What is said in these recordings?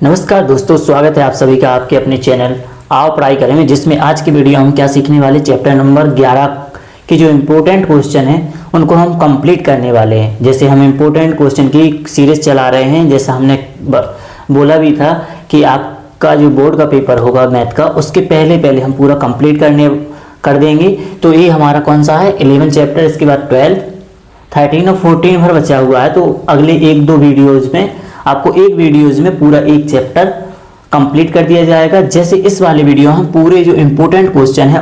नमस्कार दोस्तों, स्वागत है आप सभी का आपके अपने चैनल आओ पढ़ाई करेंगे, जिसमें आज की वीडियो हम क्या सीखने वाले चैप्टर नंबर 11 के जो इम्पोर्टेंट क्वेश्चन हैं उनको हम कंप्लीट करने वाले हैं। जैसे हम इम्पोर्टेंट क्वेश्चन की सीरीज चला रहे हैं, जैसा हमने बोला भी था कि आपका जो बोर्ड का पेपर होगा मैथ का, उसके पहले हम पूरा कंप्लीट कर देंगे। तो ये हमारा कौन सा है, 11 चैप्टर, इसके बाद 12, 13 और 14 भर बचा हुआ है। तो अगले 1-2 वीडियोज़ में आपको एक वीडियोज़ में पूरा एक चैप्टर कंप्लीट कर दिया जाएगा। जैसे इस वाले वीडियो हम पूरे जो इम्पोर्टेंट क्वेश्चन है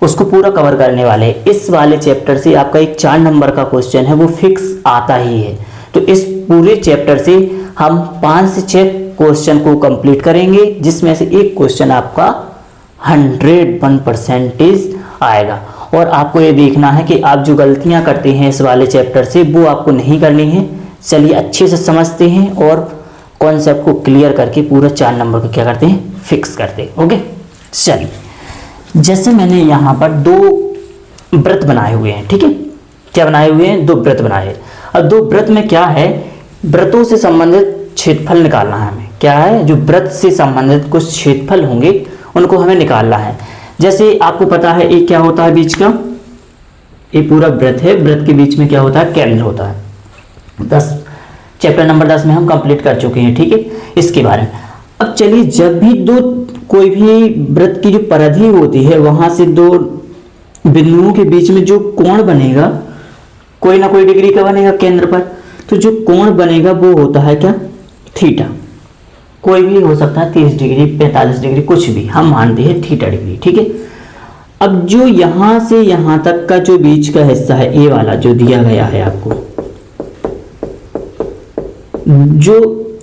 उसको पूरा कवर करने वाले हैं। इस वाले चैप्टर से आपका एक 4 नंबर का क्वेश्चन है वो फिक्स आता ही है। तो इस पूरे चैप्टर से हम 5 से 6 क्वेश्चन को कंप्लीट करेंगे, जिसमें से एक क्वेश्चन आपका 101% आएगा। और आपको ये देखना है कि आप जो गलतियां करते हैं इस वाले चैप्टर से वो आपको नहीं करनी है। चलिए अच्छे से समझते हैं और कॉन्सेप्ट को क्लियर करके पूरा 4 नंबर को क्या करते हैं, फिक्स करते हैं। ओके, चलिए जैसे मैंने यहाँ पर 2 व्रत बनाए हुए हैं, ठीक है। क्या बनाए हुए हैं, 2 व्रत बनाए हैं। अब 2 व्रत में क्या है, व्रतों से संबंधित क्षेत्रफल निकालना है हमें। क्या है, जो व्रत से संबंधित कुछ क्षेत्रफल होंगे उनको हमें निकालना है। जैसे आपको पता है ये क्या होता है बीच का, ये पूरा व्रत है, व्रत के बीच में क्या होता है, केंद्र होता है। 10 चैप्टर नंबर 10 में हम कंप्लीट कर चुके हैं, ठीक है, इसके बारे में। अब चलिए, जब भी कोई भी व्रत की जो परिधि होती है वहां से 2 बिंदुओं के बीच में जो कोण बनेगा, कोई ना कोई डिग्री का बनेगा केंद्र पर। तो जो कोण बनेगा वो होता है क्या, थीटा। कोई भी हो सकता है, 30 डिग्री, 45 डिग्री, कुछ भी, हम मानते हैं थीटा डिग्री, ठीक है। अब जो यहां से यहां तक का जो बीच का हिस्सा है, ये वाला जो दिया गया है आपको, जो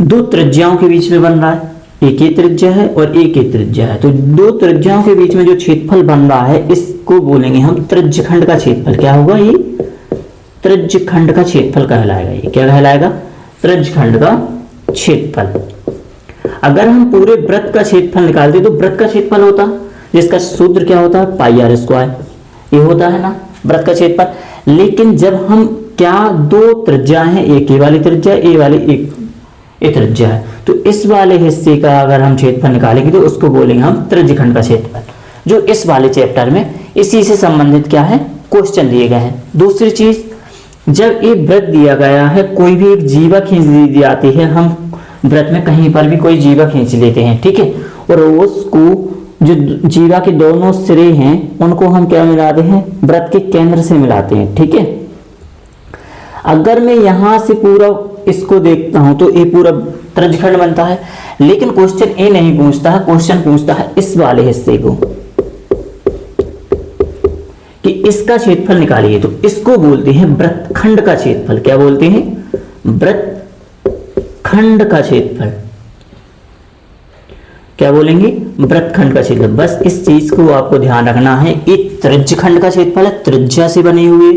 2 त्रिज्याओं के बीच में बन रहा है, एक ही त्रिज्या है और एक ही त्रिज्या है, तो 2 त्रिज्याओं के बीच में जो क्षेत्रफल बन रहा है इसको बोलेंगे हम त्रिज्यखंड का क्षेत्रफल। क्या होगा, ये त्रिज्यखंड का क्षेत्रफल कहलाएगा। ये क्या कहलाएगा, त्रिज्यखंड का क्षेत्रफल। अगर हम पूरे व्रत का क्षेत्रफल निकालते तो व्रत का क्षेत्रफल होता, जिसका सूत्र क्या होता है, पाई आर स्क्वायर, ये होता है ना व्रत का क्षेत्रफल। लेकिन जब हम क्या 2 त्रिज्या है, एक ये वाली त्रिज्या, ये वाली एक त्रिज्या है, तो इस वाले हिस्से का अगर हम क्षेत्रफल निकालेंगे तो उसको बोलेंगे हम त्रिज्यखंड का क्षेत्रफल। जो इस वाले चैप्टर में इसी से संबंधित क्या है, क्वेश्चन दिए गए हैं। दूसरी चीज, जब एक व्रत दिया गया है, कोई भी एक जीवा खींच दी जाती है, हम व्रत में कहीं पर भी कोई जीवा खींच लेते हैं, ठीक है, और उसको जो जीवा के दोनों सिरे हैं उनको हम क्या मिलाते हैं, व्रत के केंद्र से मिलाते हैं, ठीक है। अगर मैं यहां से पूरा इसको देखता हूं तो ये पूरा त्रिज्यखंड बनता है। लेकिन क्वेश्चन ये नहीं पूछता है, क्वेश्चन पूछता है इस वाले हिस्से को कि इसका क्षेत्रफल निकालिए, तो इसको बोलते हैं व्रतखंड का क्षेत्रफल। क्या बोलते हैं, व्रतखंड का क्षेत्रफल। क्या बोलेंगे, व्रतखंड का क्षेत्रफल। बस इस चीज को आपको ध्यान रखना है, एक त्रिज्यखंड का क्षेत्रफल है, त्रिज्या से बने हुए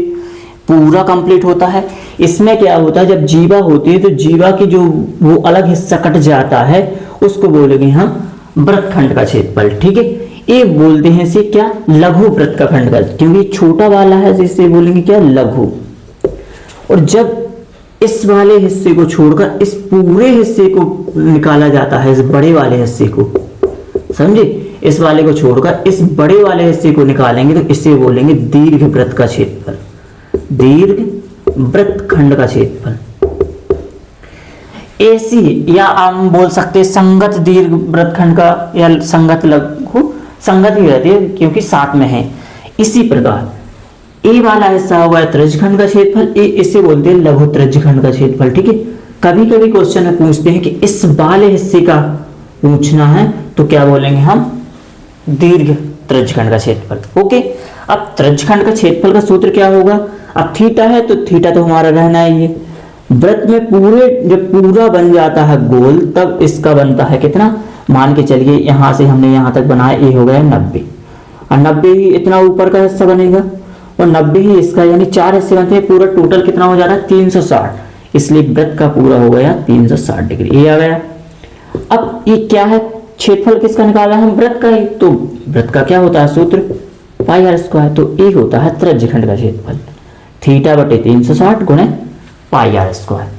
पूरा कंप्लीट होता है। इसमें क्या होता है, जब जीवा होती है तो जीवा की जो वो अलग हिस्सा कट जाता है उसको बोलेंगे हम व्रतखंड का क्षेत्रफल, ठीक है। ये बोलते हैं इसे क्या, लघु व्रत का खंड का, क्योंकि छोटा वाला है जिससे बोलेंगे क्या, लघु। और जब इस वाले हिस्से को छोड़कर इस पूरे हिस्से को निकाला जाता है, इस बड़े वाले हिस्से को, समझे, इस वाले को छोड़कर इस बड़े वाले हिस्से को निकालेंगे तो इसे बोलेंगे दीर्घ व्रत का क्षेत्रफल, दीर्घ व्रतखंड का क्षेत्रफल। ऐसी, या हम बोल सकते हैं संगत दीर्घ व्रतखंड का, या संगत लघु, संगत ही रहती है क्योंकि साथ में है। इसी प्रकार ए वाला हिस्सा हुआ है त्रिज्यखंड का क्षेत्रफल, इसे बोलते हैं लघु त्रिज्यखंड का क्षेत्रफल, ठीक है। कभी कभी क्वेश्चन में पूछते हैं कि इस वाले हिस्से का पूछना है तो क्या बोलेंगे हम, दीर्घ त्रिज्यखंड का क्षेत्रफल। ओके, अब त्रिज्यखंड का क्षेत्रफल का सूत्र क्या होगा, अब थीटा है तो थीटा तो हमारा रहना है। ये व्रत में पूरे जब पूरा बन जाता है गोल, तब इसका बनता है कितना, मान के चलिए यहां से हमने यहां तक बनाया, ये हो गया 90, और 90 ही इतना ऊपर का हिस्सा बनेगा और 90 ही इसका, यानी 4 हिस्से बनते हैं। पूरा टोटल कितना हो जा रहा है, 360, इसलिए व्रत का पूरा हो गया 360 डिग्री, ये आ गया। अब ये क्या है, क्षेत्रफल किसका निकाला हम, व्रत का ही, तो व्रत का क्या होता है सूत्र, पाई आर स्क्वायर, तो ये होता है त्रिज्यखंड का क्षेत्रफल, थीटा बटे 360 गुणे पाई आर स्क्वायर।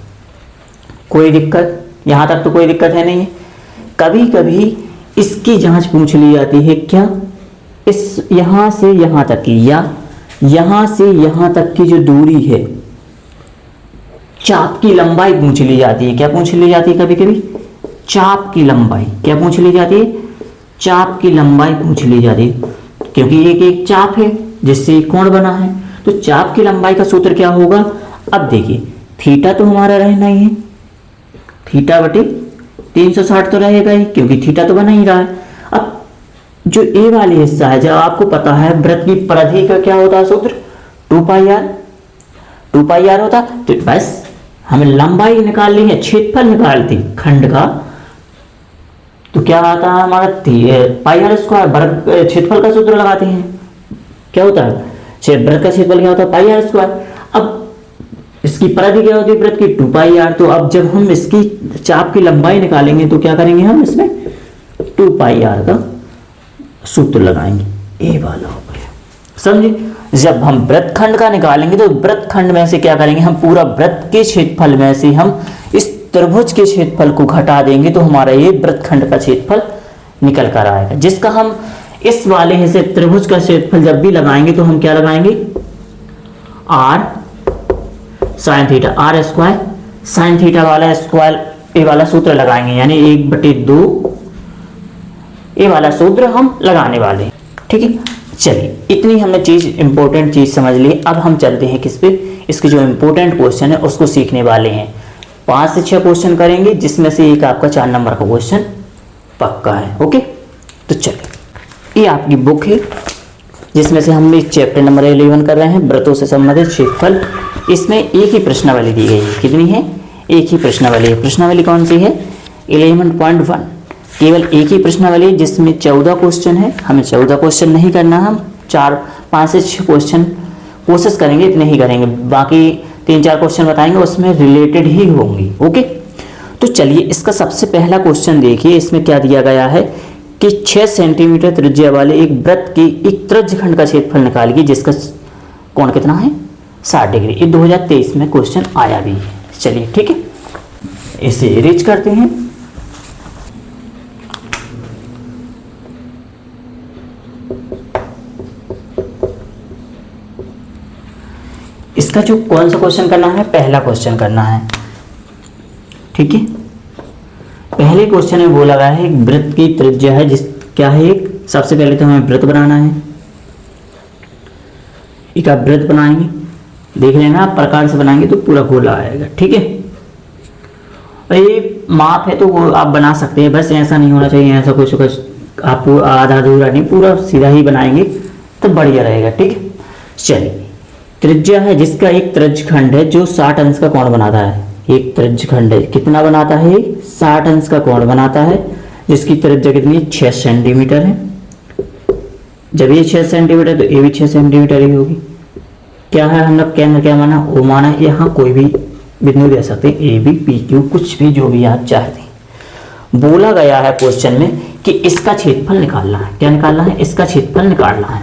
कोई दिक्कत, यहां तक तो कोई दिक्कत है नहीं है। कभी कभी इसकी जांच पूछ ली जाती है, क्या इस यहां से यहां तक की या यहां से यहां तक की जो दूरी है, चाप की लंबाई पूछ ली जाती है। क्या पूछ ली जाती है? कभी कभी चाप की लंबाई। क्या पूछ ली जाती है? चाप की लंबाई पूछ ली जाती है, क्योंकि एक एक चाप है जिससे एक कोण बना है। तो चाप की लंबाई का सूत्र क्या होगा? अब देखिए, थीटा तो हमारा रहना ही है, थीटा बटे 360 तो रहेगा ही, क्योंकि थीटा तो बना ही रहा है। अब जो ए वाले हिस्सा है, जब आपको पता है वृत्त की परिधि का क्या होता है सूत्र, 2 पाई आर होता, तो बस हमें लंबाई निकालनी है, क्षेत्रफल निकालती खंड का, तो क्या आता है हमारा पाई आर स्क्वायर। वर्ग क्षेत्रफल का सूत्र लगाते हैं, क्या होता है वृत्त का क्षेत्रफल क्या होता है? पाई आर स्क्वायर। अब इसकी परिधि क्या होती है वृत्त की? 2 पाई आर। तो अब जब हम इसकी चाप की लंबाई निकालेंगे तो क्या करेंगे हम इसमें 2 पाई आर का सूत्र लगाएंगे, ए वाला हो गया, समझे। जब हम वृत्तखंड का निकालेंगे तो वृत्तखंड में से क्या करेंगे हम, पूरा वृत्त के क्षेत्रफल में से हम इस त्रिभुज के क्षेत्रफल को घटा देंगे, तो हमारा ये वृत्तखंड का क्षेत्रफल निकल कर आएगा, जिसका हम इस वाले हिस्से त्रिभुज का क्षेत्रफल जब भी लगाएंगे तो हम क्या लगाएंगे, r sine theta, r square sine theta वाला स्क्वायर ए वाला सूत्र लगाएंगे, यानी 1/2 ए वाला सूत्र हम लगाने वाले हैं। ठीक है, चलिए इतनी हमने चीज इंपॉर्टेंट चीज समझ ली। अब हम चलते हैं किस पे, इसके जो इंपॉर्टेंट क्वेश्चन है उसको सीखने वाले हैं। 5 से 6 क्वेश्चन करेंगे, जिसमें से एक आपका 4 नंबर का क्वेश्चन पक्का है। ओके, तो चलिए ये आपकी बुक है, जिसमें से हम चैप्टर नंबर 11 कर रहे हैं, व्रतों से संबंधित क्षेत्रफल। इसमें एक ही प्रश्नावली दी गई है, कितनी है? एक ही प्रश्नावली है। प्रश्नावली कौन सी है? 11.1, केवल एक ही प्रश्नावली है, जिसमें 14 क्वेश्चन है। हमें 14 क्वेश्चन नहीं करना, हम 5 से 6 क्वेश्चन कोशिश करेंगे, इतने ही करेंगे, बाकी 3-4 क्वेश्चन बताएंगे, उसमें रिलेटेड ही होंगी। ओके, तो चलिए इसका सबसे पहला क्वेश्चन देखिए। इसमें क्या दिया गया है कि 6 सेंटीमीटर त्रिज्या वाले एक वृत्त की एक त्रिज्यखंड का क्षेत्रफल निकालिए, जिसका कोण कितना है? 60 डिग्री। ये 2023 में क्वेश्चन आया भी है। चलिए ठीक है, इसे इरेज करते हैं। इसका जो कौन सा क्वेश्चन करना है? पहला क्वेश्चन करना है। ठीक है, पहले क्वेश्चन में बोला गया है एक वृत्त की त्रिज्या है, जिस क्या है, एक सबसे पहले तो हमें वृत्त बनाना है। एक आप वृत्त बनाएंगे, देख लेना आप प्रकार से बनाएंगे तो पूरा गोला आएगा। ठीक है, और ये माप है तो वो आप बना सकते हैं, बस ऐसा नहीं होना चाहिए, ऐसा कुछ आप आधा अधूरा नहीं, पूरा सीधा ही बनाएंगे तो बढ़िया रहेगा। ठीक है, चलिए त्रिज्या है जिसका एक त्रिज्यखंड है जो 60 अंश का कोण बनाता है। एक त्रिज्यखंड है, कितना बनाता है? 60 अंश का कोण बनाता है, जिसकी त्रिज्या कितनी? 6 सेंटीमीटर है। जब ये 6 सेंटीमीटर तो ये भी 6 सेंटीमीटर ही होगी। क्या है, हम लोग केंद्र क्या माना? ओ माना। यहाँ कोई भी बिंदु दे सकते हैं, ए बी पी क्यू, कुछ भी जो भी आप चाहते हैं। बोला गया है क्वेश्चन में कि इसका क्षेत्रफल निकालना है। क्या निकालना है? इसका क्षेत्रफल निकालना है।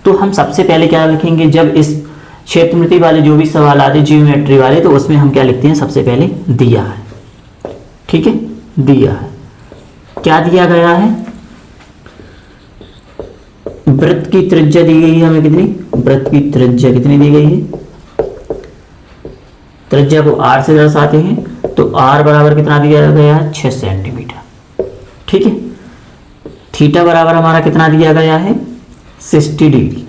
तो हम सबसे पहले क्या लिखेंगे, जब इस क्षेत्रमिति वाले जो भी सवाल आते हैं जियोमेट्री वाले, तो उसमें हम क्या लिखते हैं? सबसे पहले दिया है। ठीक है, दिया है, क्या दिया गया है? वृत्त की त्रिज्या दी गई है हमें कितनी? वृत्त की त्रिज्या कितनी दी गई है? त्रिज्या को r से दर्शाते हैं, तो r बराबर कितना दिया गया है? 6 सेंटीमीटर। ठीक है, थीटा बराबर हमारा कितना दिया गया है? 60 डिग्री।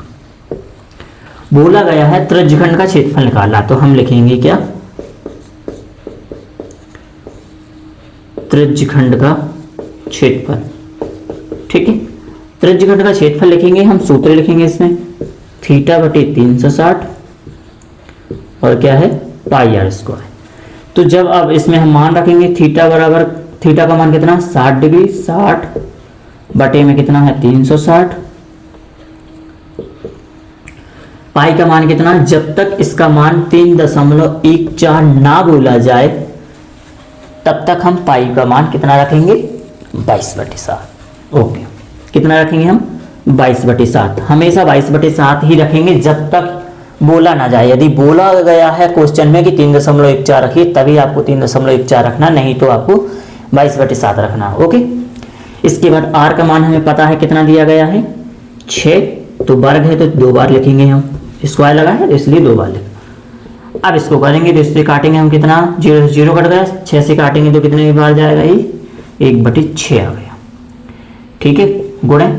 बोला गया है त्रिज्यखंड का क्षेत्रफल निकालना, तो हम लिखेंगे क्या? त्रिज्यखंड का क्षेत्रफल। ठीक है, त्रिज्यखंड का क्षेत्रफल लिखेंगे, हम सूत्र लिखेंगे इसमें, थीटा बटे 360 और क्या है? पाई आर स्क्वायर। तो जब अब इसमें हम मान रखेंगे थीटा बराबर, थीटा का मान कितना? 60 डिग्री, 60 बटे में कितना है? 360। पाई का मान कितना? जब तक इसका मान 3.14 ना बोला जाए तब तक हम पाई का मान कितना रखेंगे? 22/7। ओके, कितना रखेंगे हम? 22/7। हमेशा 22/7 ही रखेंगे जब तक बोला ना जाए। यदि बोला गया है क्वेश्चन में कि 3.14 रखिए, तभी आपको 3.14 रखना, नहीं तो आपको 22/7 रखना। ओके, इसके बाद r का मान हमें पता है कितना दिया गया है 6, तो वर्ग है तो 2 बार लिखेंगे हम, स्क्वायर लगा है तो इसलिए 2 बार लिख। अब इसको करेंगे तो इससे काटेंगे हम कितना, 0 से 0 कट गया, 6 से काटेंगे तो कितने बार जाएगा ये 1/6 आ गया। ठीक है, गुणे,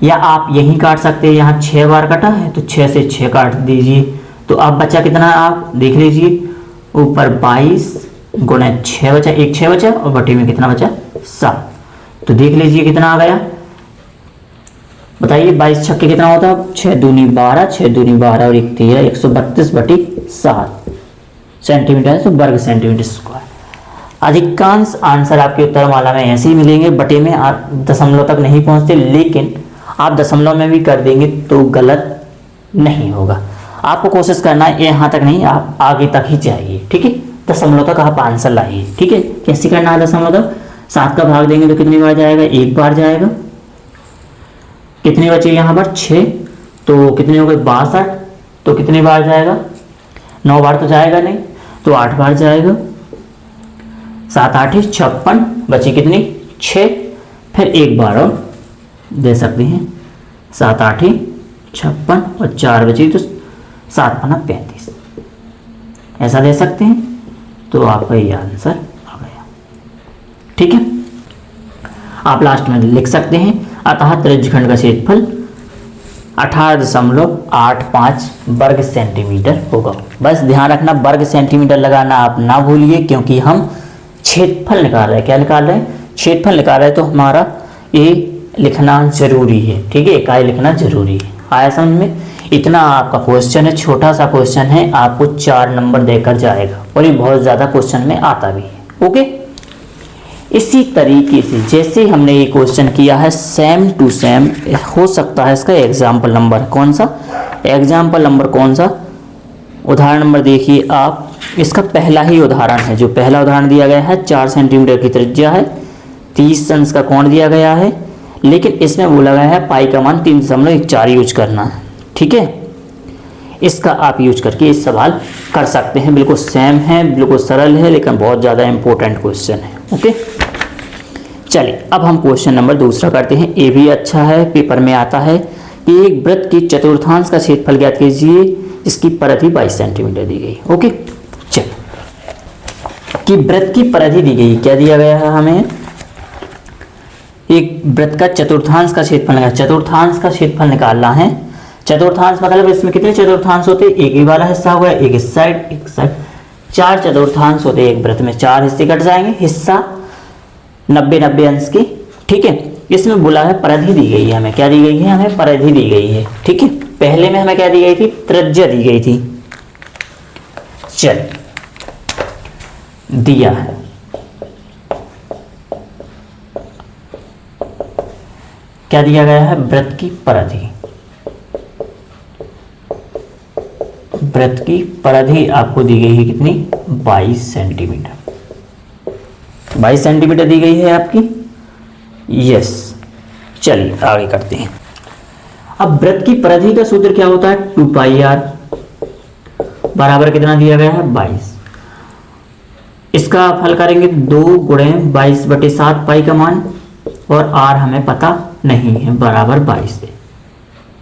या आप यही काट सकते हैं, यहाँ 6 बार कटा है तो 6 से 6 काट दीजिए, तो अब बचा कितना आप देख लीजिए, ऊपर 22 गुणे 6 बचा, 1 6 बचा और बटे में कितना बचा 7, तो देख लीजिए कितना आ गया, बताइए 22 छक्के कितना होता है, 6 दूनी 12, 6 दूनी 12 और 1 13, 132/7 सेंटीमीटर, तो वर्ग सेंटीमीटर स्क्वायर। अधिकांश आंसर आपके उत्तरमाला में ऐसे ही मिलेंगे, बटे में आप दशमलव तक नहीं पहुंचते, लेकिन आप दशमलव में भी कर देंगे तो गलत नहीं होगा। आपको कोशिश करना है यहाँ तक नहीं, आप आगे तक ही जाइए। ठीक है, दशमलव तक आप आंसर लाइए। ठीक है, कैसे करना है दशमलव तक, 7 का भाग देंगे तो कितनी बार जाएगा, 1 बार जाएगा, कितने बचे यहाँ पर 6, तो कितने हो गए 62, तो कितनी बार जाएगा 9 बार तो जाएगा नहीं, तो 8 बार जाएगा, 7 8 56, बची कितनी 6, फिर 1 बार और दे सकते हैं, 7 8 56 और 4 बची तो 7 5 35, ऐसा दे सकते हैं, तो आपका ये आंसर आ गया। ठीक है, आप लास्ट में लिख सकते हैं, अतः त्रिज्यखंड का क्षेत्रफल 18.85 वर्ग सेंटीमीटर होगा। बस ध्यान रखना वर्ग सेंटीमीटर लगाना आप ना भूलिए, क्योंकि हम क्षेत्रफल निकाल रहे हैं। क्या निकाल रहे हैं, क्षेत्रफल निकाल रहे हैं, तो हमारा ये लिखना जरूरी है। ठीक है, इकाई लिखना जरूरी है। आया समझ में, इतना आपका क्वेश्चन है, छोटा सा क्वेश्चन है, आपको 4 नंबर देकर जाएगा और ये बहुत ज़्यादा क्वेश्चन में आता भी है। ओके, इसी तरीके से जैसे हमने ये क्वेश्चन किया है, सेम टू सेम हो सकता है इसका एग्जाम्पल नंबर कौन सा, एग्जाम्पल नंबर कौन सा, उदाहरण नंबर देखिए आप, इसका पहला ही उदाहरण है, जो पहला उदाहरण दिया गया है 4 सेंटीमीटर की त्रिज्या है, 30 अंश का कोण दिया गया है, लेकिन इसमें बोला गया है पाई का मान 3.14 यूज करना है। ठीक है, इसका आप यूज करके इस सवाल कर सकते हैं, बिल्कुल सेम है, बिल्कुल सरल है, लेकिन बहुत ज़्यादा इंपॉर्टेंट क्वेश्चन है। ओके, चलिए अब हम क्वेश्चन नंबर दूसरा करते हैं। ये भी अच्छा है, पेपर में आता है कि एक वृत्त की चतुर्थांश का क्षेत्रफल ज्ञात कीजिए जिसकी परिधि 22 सेंटीमीटर दी गई। ओके, चलिए कि वृत्त की परिधि दी गई, क्या दिया गया है हमें, एक वृत्त का चतुर्थांश का क्षेत्रफल निकालना, चतुर्थांश का क्षेत्रफल निकालना है। चतुर्थांश मतलब इसमें कितने चतुर्थांश होते हैं, एक ही वाला हिस्सा होगा, एक इस साइड एक साइड, 4 चतुर्थांश होते हैं एक वृत्त में, 4 हिस्से कट जाएंगे, हिस्सा 90 अंश की। ठीक है, इसमें बोला है परिधि दी गई है हमें, क्या दी गई है, हमें परिधि दी गई है। ठीक है, पहले में हमें क्या दी गई थी, त्रिज्या दी गई थी। चल दिया है, क्या दिया गया है, वृत्त की परिधि, वृत्त की परिधि आपको दी गई है कितनी, 22 सेंटीमीटर, 22 सेंटीमीटर दी गई है आपकी। यस, चलिए आगे करते हैं। अब वृत्त की परिधि का सूत्र क्या होता है, 2πr बराबर कितना दिया गया है 22। इसका आप हल करेंगे 2 गुणे 22/7 पाई का मान, और r हमें पता नहीं है, बराबर 22 है।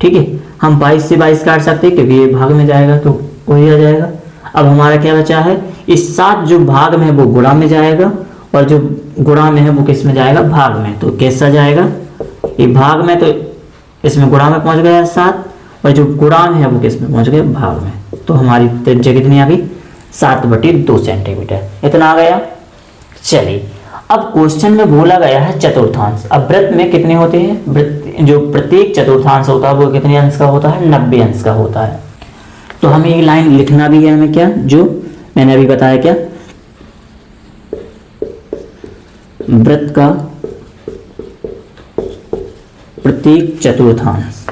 ठीक है, हम 22 से 22 काट सकते हैं क्योंकि ये भाग में जाएगा तो वही आ जाएगा। अब हमारा क्या बचा है, इस 7 जो भाग में है वो गुणा में जाएगा, और जो गुणा में है वो किस में जाएगा, भाग में। तो कैसा जाएगा, ये भाग में, तो इसमें गुणा में पहुंच गया 7, और जो गुणा में है वो किस में पहुंच गया, भाग में। तो हमारी त्रिज्या कितनी आ गई, 7/2 सेंटीमीटर, इतना आ गया। चलिए अब क्वेश्चन में बोला गया है चतुर्थांश। अब वृत्त में कितने होते हैं, वृत्त जो प्रत्येक चतुर्थांश होता है वो कितने अंश का होता है, 90 अंश का होता है। तो हमें एक लाइन लिखना भी है हमें, क्या, जो मैंने अभी बताया, क्या, वृत्त का प्रत्येक चतुर्थांश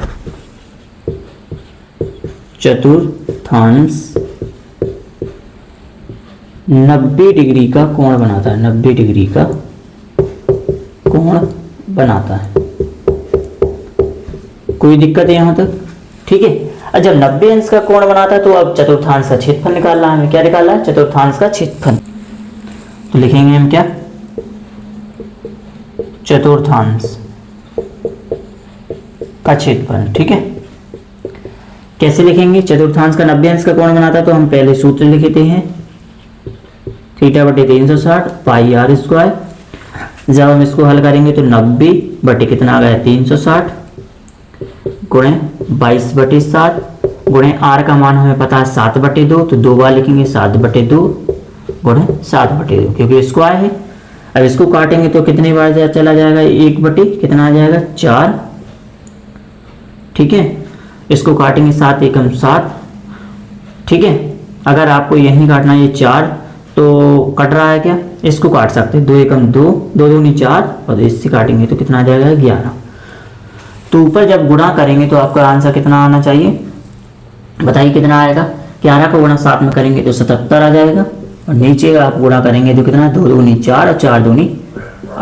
90 डिग्री का कोण बनाता है, 90 डिग्री का कोण बनाता है। कोई दिक्कत है यहां तक, ठीक है। और जब 90 अंश का कोण बनाता है तो अब चतुर्थांश का क्षेत्रफल निकालना है हमें। क्या निकालना है, चतुर्थांश का क्षेत्रफल। तो लिखेंगे हम क्या, चतुर्थांश का क्षेत्रफल। ठीक है, कैसे लिखेंगे? चतुर्थांश का 90 अंश का कोण बनाता है तो हम पहले सूत्र लिखते हैं थीटा बटे 360 पाई आर स्क्वायर। जब हम इसको हल करेंगे तो 90 बटे कितना आ गया 360 गुणे 22 बटे 7 गुणे आर का मान हमें पता है 7 बटे 2, तो 2 बार लिखेंगे 7 बटे 2 गुणे 7 बटे 2, क्योंकि स्क्वायर है। अब इसको काटेंगे तो कितनी बार चला जाएगा, 1 बटे कितना आ जाएगा 4। ठीक है, इसको काटेंगे 7 एकम 7। ठीक है, अगर आपको यही काटना है ये 4 तो कट रहा है क्या, इसको काट सकते हैं 2 एकम 2, 2 दूनी 4 और इससे काटेंगे तो कितना आ जाएगा 11। तो ऊपर जब गुणा करेंगे तो आपका आंसर कितना आना चाहिए, बताइए कितना आएगा। 11 का गुणा 7 में करेंगे तो 77 आ जाएगा और नीचे आप गुणा करेंगे तो कितना 2 दूनी 4 और 4 दूनी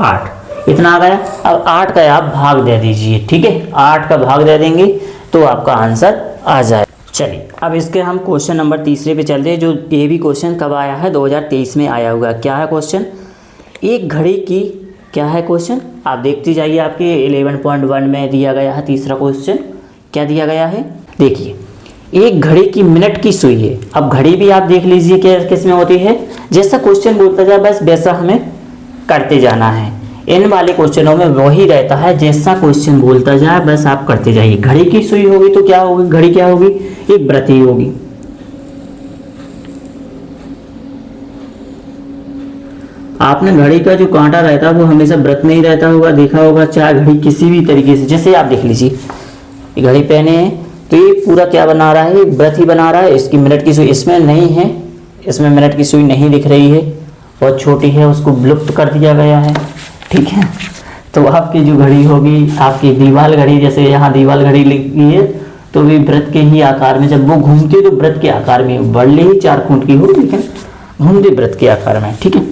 8, इतना आ गया। अब 8 का आप भाग दे दीजिए। ठीक है, 8 का भाग दे देंगे तो आपका आंसर आ जाए। चलिए अब इसके हम क्वेश्चन नंबर तीसरे पे चलते हैं, जो ये भी क्वेश्चन कब आया है 2023 में आया हुआ है। क्या है क्वेश्चन, एक घड़ी की, क्या है क्वेश्चन आप देखते जाइए, आपके 11.1 में दिया गया है तीसरा क्वेश्चन। क्या दिया गया है, देखिए एक घड़ी की मिनट की सुई है। अब घड़ी भी आप देख लीजिए क्या किस में होती है, जैसा क्वेश्चन बोलता जाए बस वैसा हमें करते जाना है। इन वाले क्वेश्चनों में वही रहता है, जैसा क्वेश्चन बोलता जाए बस आप करते जाइए। घड़ी की सुई होगी तो क्या होगी, घड़ी क्या होगी, एक वृत्त होगी। आपने घड़ी का जो कांटा रहता है वो हमेशा वृत्त में ही रहता होगा, देखा होगा, चाहे घड़ी किसी भी तरीके से, जैसे आप देख लीजिए घड़ी पहने हैं तो ये पूरा क्या बना रहा है, वृत्त ही बना रहा है। इसकी मिनट की सुई इसमें नहीं है, इसमें मिनट की सुई नहीं दिख रही है, बहुत छोटी है, उसको विलुप्त कर दिया गया है। ठीक है, तो आपकी जो घड़ी होगी, आपकी दीवाल घड़ी, जैसे यहाँ दीवाल घड़ी लिखी है तो भी वृत्त के ही आकार में, जब वो घूमती है तो वृत्त के आकार में, बड़े ही 4 फुट की हो लेकिन घूमती वृत्त के आकार में। ठीक है,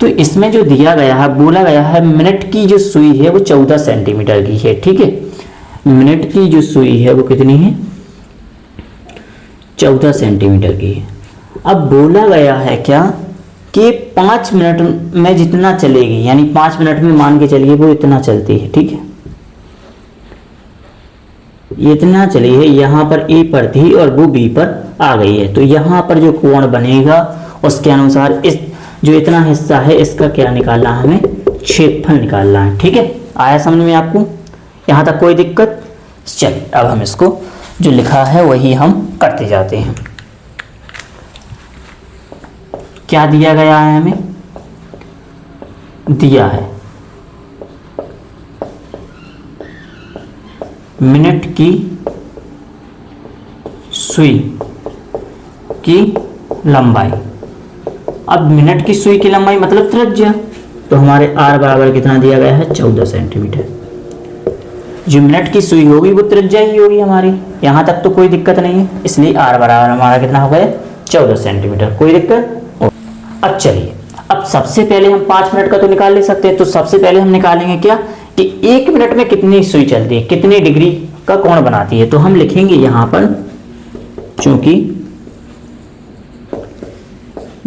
तो इसमें जो दिया गया है, बोला गया है मिनट की जो सुई है वो 14 सेंटीमीटर की है। ठीक है, मिनट की जो सुई है वो कितनी है, 14 सेंटीमीटर की है। अब बोला गया है क्या कि 5 मिनट में जितना चलेगी, यानी 5 मिनट में मान के चलिए वो इतना चलती है। ठीक है, इतना चली है, यहाँ पर ए पर थी और वो बी पर आ गई है, तो यहाँ पर जो कोण बनेगा उसके अनुसार इस जो इतना हिस्सा है इसका क्या निकालना है, हमें क्षेत्रफल निकालना है। ठीक है, आया समझ में आपको, यहाँ तक कोई दिक्कत। चलिए अब हम इसको जो लिखा है वही हम करते जाते हैं। क्या दिया गया है, हमें दिया है मिनट की सुई की लंबाई। अब मिनट की सुई की लंबाई मतलब त्रिज्या, तो हमारे आर बराबर कितना दिया गया है 14 सेंटीमीटर। जो मिनट की सुई होगी वो त्रिज्या ही होगी हमारी, यहाँ तक तो कोई दिक्कत नहीं है, इसलिए आर बराबर हमारा कितना हो गया 14 सेंटीमीटर, कोई दिक्कत। अब चलिए, अब सबसे पहले हम 5 मिनट का तो निकाल ले सकते हैं, तो सबसे पहले हम निकालेंगे क्या कि 1 मिनट में कितनी सुई चलती है, कितनी डिग्री का कोण बनाती है। तो हम लिखेंगे यहां पर, चूंकि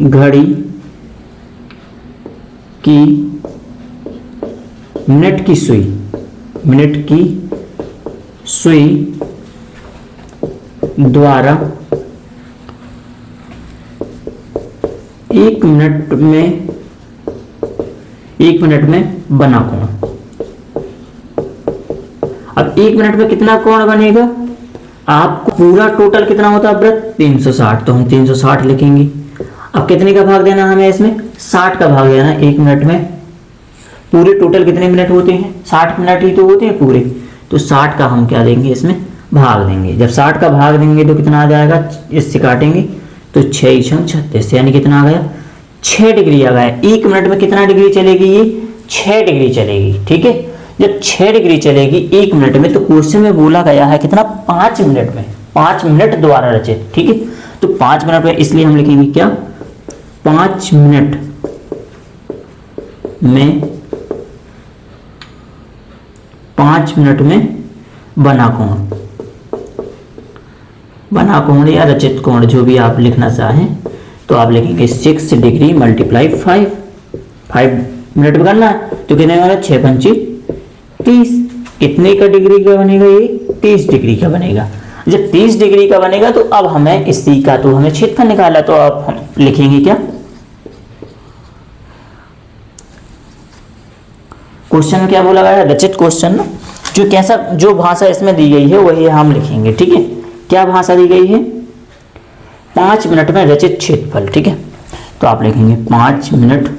घड़ी की मिनट की सुई द्वारा 1 मिनट में बना कोण। अब 1 मिनट में कितना कोण बनेगा, आपको पूरा टोटल कितना होता है वृत्त 360, तो हम 360 लिखेंगे। अब कितने का भाग देना हमें, इसमें 60 का भाग देना 1 मिनट में। पूरे टोटल कितने मिनट होते हैं, 60 मिनट ही तो होते हैं पूरे, तो 60 का हम क्या देंगे, इसमें भाग देंगे। जब 60 का भाग देंगे तो कितना आ जाएगा, इससे काटेंगे तो 6 × 36, यानी कितना आ गया 6 डिग्री आ गया। 1 मिनट में कितना डिग्री चलेगी, ये 6 डिग्री चलेगी। ठीक है, जब 6 डिग्री चलेगी 1 मिनट में, तो क्वेश्चन में बोला गया है कितना 5 मिनट में, 5 मिनट द्वारा रचित। ठीक है, तो 5 मिनट में, इसलिए हम लिखेंगे क्या 5 मिनट में, 5 मिनट में बना कोण या रचित कोण, जो भी आप लिखना चाहें, तो आप लिखेंगे 6 डिग्री × 5 मिनट में करना है, तो कितने का 6 पंची 30। कितने का डिग्री का बनेगा ये? 30 डिग्री का बनेगा। जब 30 डिग्री का बनेगा तो अब हमें इसी का तो हमें क्षेत्रफल निकाला, तो अब हम लिखेंगे क्या? क्वेश्चन में क्या बोला गया है? रचित क्वेश्चन ना, जो कैसा जो भाषा इसमें दी गई है वही हम लिखेंगे। ठीक है, क्या भाषा दी गई है? 5 मिनट में रचित क्षेत्रफल। ठीक है, तो आप लिखेंगे 5 मिनट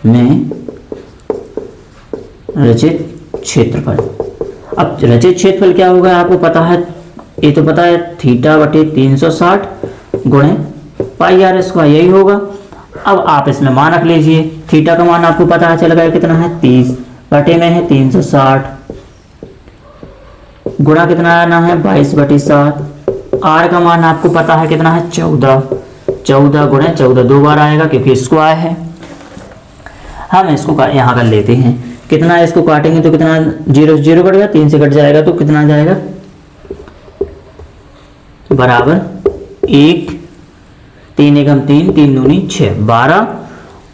में रचित क्षेत्रफल। अब रचित क्षेत्रफल क्या होगा आपको पता है, ये तो पता है, थीटा बटे 360 गुणे पाई आर स्क्वायर, यही होगा। अब आप इसमें मान रख लीजिए, थीटा का मान आपको पता है चल गया कितना है 30, बटे में है 360, गुणा कितना आना है 22 बटे 7, आर का मान आपको पता है कितना है 14, 14 गुणे 14 दो बार आएगा क्योंकि स्क्वायर है। हम इसको यहाँ कर लेते हैं, कितना इसको काटेंगे तो कितना, 0 0 कट गया, 3 से कट जाएगा तो कितना आ जाएगा बराबर 1, 3 एकम 3, 3 दूनी 6, 12,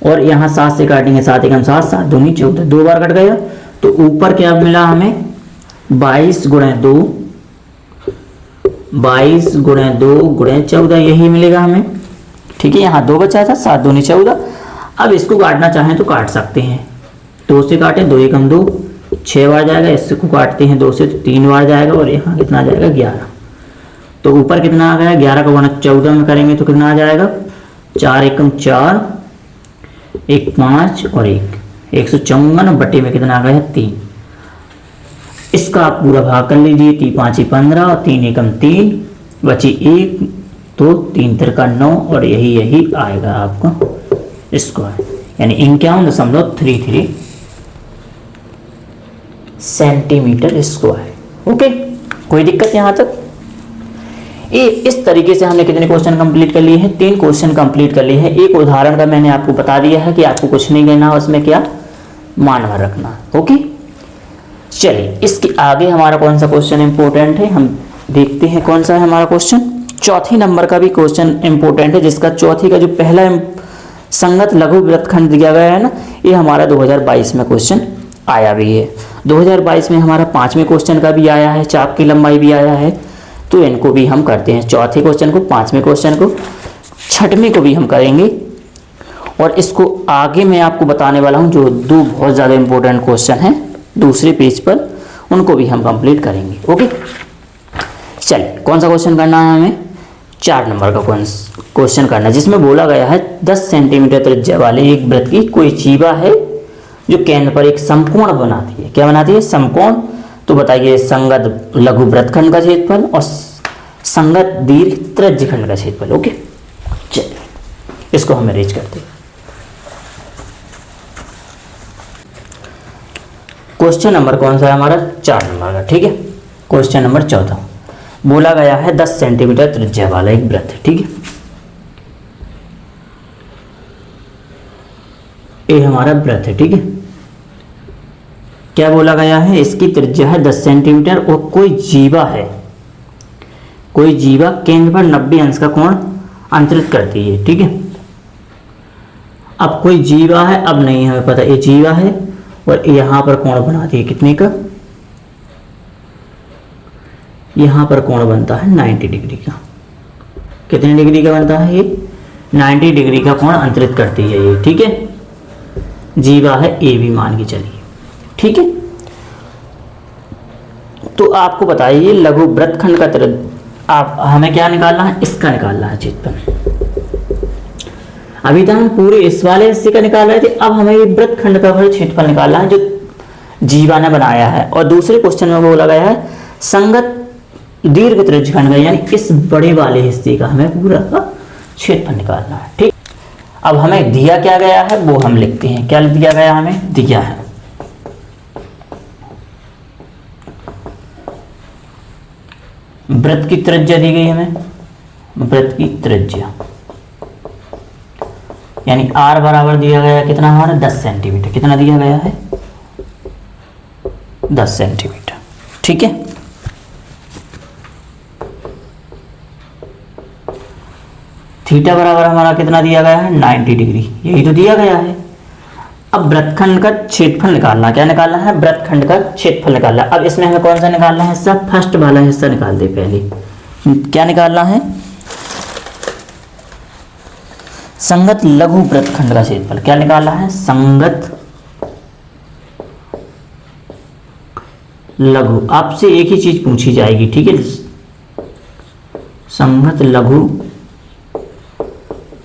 और यहाँ 7 से काटेंगे, 7 एकम 7, 7 दूनी 14, दो बार कट गया। तो ऊपर क्या मिला हमें 22 गुणे 2, 22 गुणे 2 गुणे 14, यही मिलेगा हमें। ठीक है, यहाँ 2 बचा था, 7 दूनी 14। अब इसको काटना चाहें तो काट सकते हैं, 2 से काटें, 2 एकम 2, 6 बार जाएगा, इसको काटते हैं 2 से तो 3 बार जाएगा, और यहाँ कितना आ जाएगा 11। तो ऊपर कितना आ गया 11 का गुणा 14 में करेंगे तो कितना आ जाएगा 4 एकम 4, 1 5 और 1, 154 बटे में कितना आ गया 3। इसका आप पूरा भाग कर लीजिए, 3 5 15 और 3 एकम 3, बची 1, 2 3 तिरका 9, और यही आएगा आपका स्क्वायर, यानी 51.33 सेंटीमीटर स्क्वायर। ओके, कोई दिक्कत यहाँ तक? ये इस तरीके से हमने कितने क्वेश्चन कंप्लीट कर लिए हैं? 3 क्वेश्चन कंप्लीट कर लिए हैं। एक उदाहरण का मैंने आपको बता दिया है कि आपको कुछ नहीं कहना, उसमें क्या मान भर रखना। ओके, चलिए इसके आगे हमारा कौन सा क्वेश्चन इंपॉर्टेंट है हम देखते हैं। कौन सा है हमारा क्वेश्चन? चौथी नंबर का भी क्वेश्चन इंपॉर्टेंट है, जिसका चौथी का जो पहला संगत लघु वृत्तखंड दिया गया है ना, ये हमारा 2022 में क्वेश्चन आया भी है। 2022 में हमारा 5वें क्वेश्चन का भी आया है, चाप की लंबाई भी आया है, तो इनको भी हम करते हैं। चौथे क्वेश्चन को, 5वें क्वेश्चन को, 6वें को भी हम करेंगे। और इसको आगे मैं आपको बताने वाला हूँ, जो 2 बहुत ज़्यादा इंपॉर्टेंट क्वेश्चन हैं दूसरे पेज पर, उनको भी हम कंप्लीट करेंगे। ओके, चलिए कौन सा क्वेश्चन करना है हमें? 4 नंबर का क्वेश्चन करना है, जिसमें बोला गया है 10 सेंटीमीटर त्रिज्या वाले एक वृत्त की कोई जीवा है जो केंद्र पर एक समकोण बनाती है। क्या बनाती है? समकोण। तो बताइए संगत लघु वृत्तखंड का क्षेत्रफल और संगत दीर्घ त्रिज्यखंड का क्षेत्रफल। ओके, चलिए इसको हम अरेंज करते हैं। क्वेश्चन नंबर कौन सा है हमारा? 4 नंबर का। ठीक है, क्वेश्चन नंबर 14 बोला गया है 10 सेंटीमीटर त्रिज्या वाला एक वृत्त है। ठीक है, ये हमारा वृत्त है। ठीक है, क्या बोला गया है? इसकी त्रिज्या है 10 सेंटीमीटर और कोई जीवा है, कोई जीवा केंद्र पर 90 अंश का कोण अंतरित करती है। ठीक है, अब कोई जीवा है, अब नहीं हमें पता, ये जीवा है और यहां पर कोण बनाती है कितने का? यहां पर कोण बनता है 90 डिग्री का। कितने डिग्री का बनता है ये? 90 डिग्री का कोण अंतरित करती है ये। ठीक है, जीवा है ए भी मान के चलिए। ठीक है, तो आपको बताइए लघु वृत्तखंड का आप हमें क्या निकालना है? इसका निकालना है क्षेत्रफल। अभी तक हम पूरे इस वाले हिस्से का निकाल रहे थे, अब हमें ये वृत्तखंड का क्षेत्रफल निकालना है जो जीवा ने बनाया है। और दूसरे क्वेश्चन में बोला गया है संगत दीर्घ त्रिज्यखंड का, यानी इस बड़े वाले हिस्से का हमें पूरा का क्षेत्रफल निकालना है। ठीक, अब हमें दिया क्या गया है वो हम लिखते हैं। क्या दिया गया? हमें दिया है वृत्त की त्रिज्या दी गई हमें, वृत्त की त्रिज्या यानी r बराबर दिया गया है कितना हमारा? 10 सेंटीमीटर। कितना दिया गया है? 10 सेंटीमीटर। ठीक है, थीटा बराबर हमारा कितना दिया गया है? 90 डिग्री, यही तो दिया गया है। अब वृत्तखंड का क्षेत्रफल निकालना, क्या निकालना है, वृत्तखंड का क्षेत्रफल निकालना। अब इसमें हमें कौन सा निकालना है हिस्सा, फर्स्ट वाला हिस्सा निकाल दे पहले। क्या निकालना है, संगत लघु वृत्तखंड का क्षेत्रफल। क्या निकालना है, संगत लघु। आपसे एक ही चीज पूछी जाएगी, ठीक है, संगत लघु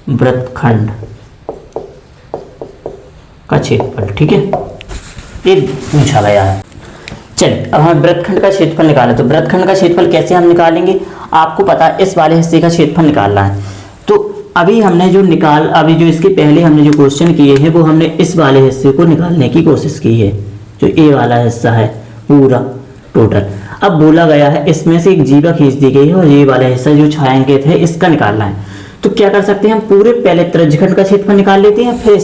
वृत्तखंड का क्षेत्रफल, ठीक है, ये पूछा गया है। चलिए अब हमें वृत्तखंड का क्षेत्रफल निकालना है। तो वृत्तखंड का क्षेत्रफल कैसे हम निकालेंगे, आपको पता है इस वाले हिस्से का क्षेत्रफल निकालना है। तो अभी जो इसके पहले हमने जो क्वेश्चन किए हैं वो हमने इस वाले हिस्से को निकालने की कोशिश की है, जो ए वाला हिस्सा है पूरा टोटल। अब बोला गया है इसमें से एक जीवा खींच दी गई है और ये वाला हिस्सा जो छायांकित है इसका निकालना है। तो क्या कर सकते हैं हम, पूरे पहले त्रिज्यखंड का क्षेत्रफल निकाल लेते हैं, फिर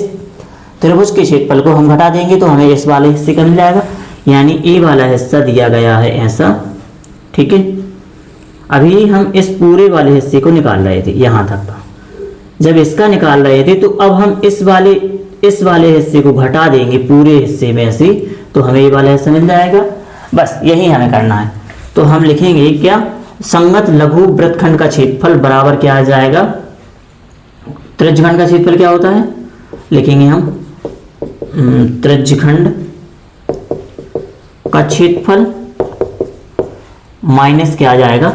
त्रिभुज के क्षेत्रफल को हम घटा देंगे तो हमें इस वाले हिस्से का मिल जाएगा। यानी ए वाला हिस्सा दिया गया है ऐसा, ठीक है। अभी हम इस पूरे वाले हिस्से को निकाल रहे थे, यहां तक था। जब इसका निकाल रहे थे तो अब हम इस वाले हिस्से को घटा देंगे पूरे हिस्से में से, तो हमें ये वाला हिस्सा मिल जाएगा। बस यही हमें करना है। तो हम लिखेंगे क्या, संगत लघु वृत्तखंड का क्षेत्रफल बराबर क्या आ जाएगा, त्रिज्यखंड का क्षेत्रफल क्या होता है, लिखेंगे हम त्रिज्यखंड का क्षेत्रफल माइनस क्या आ जाएगा,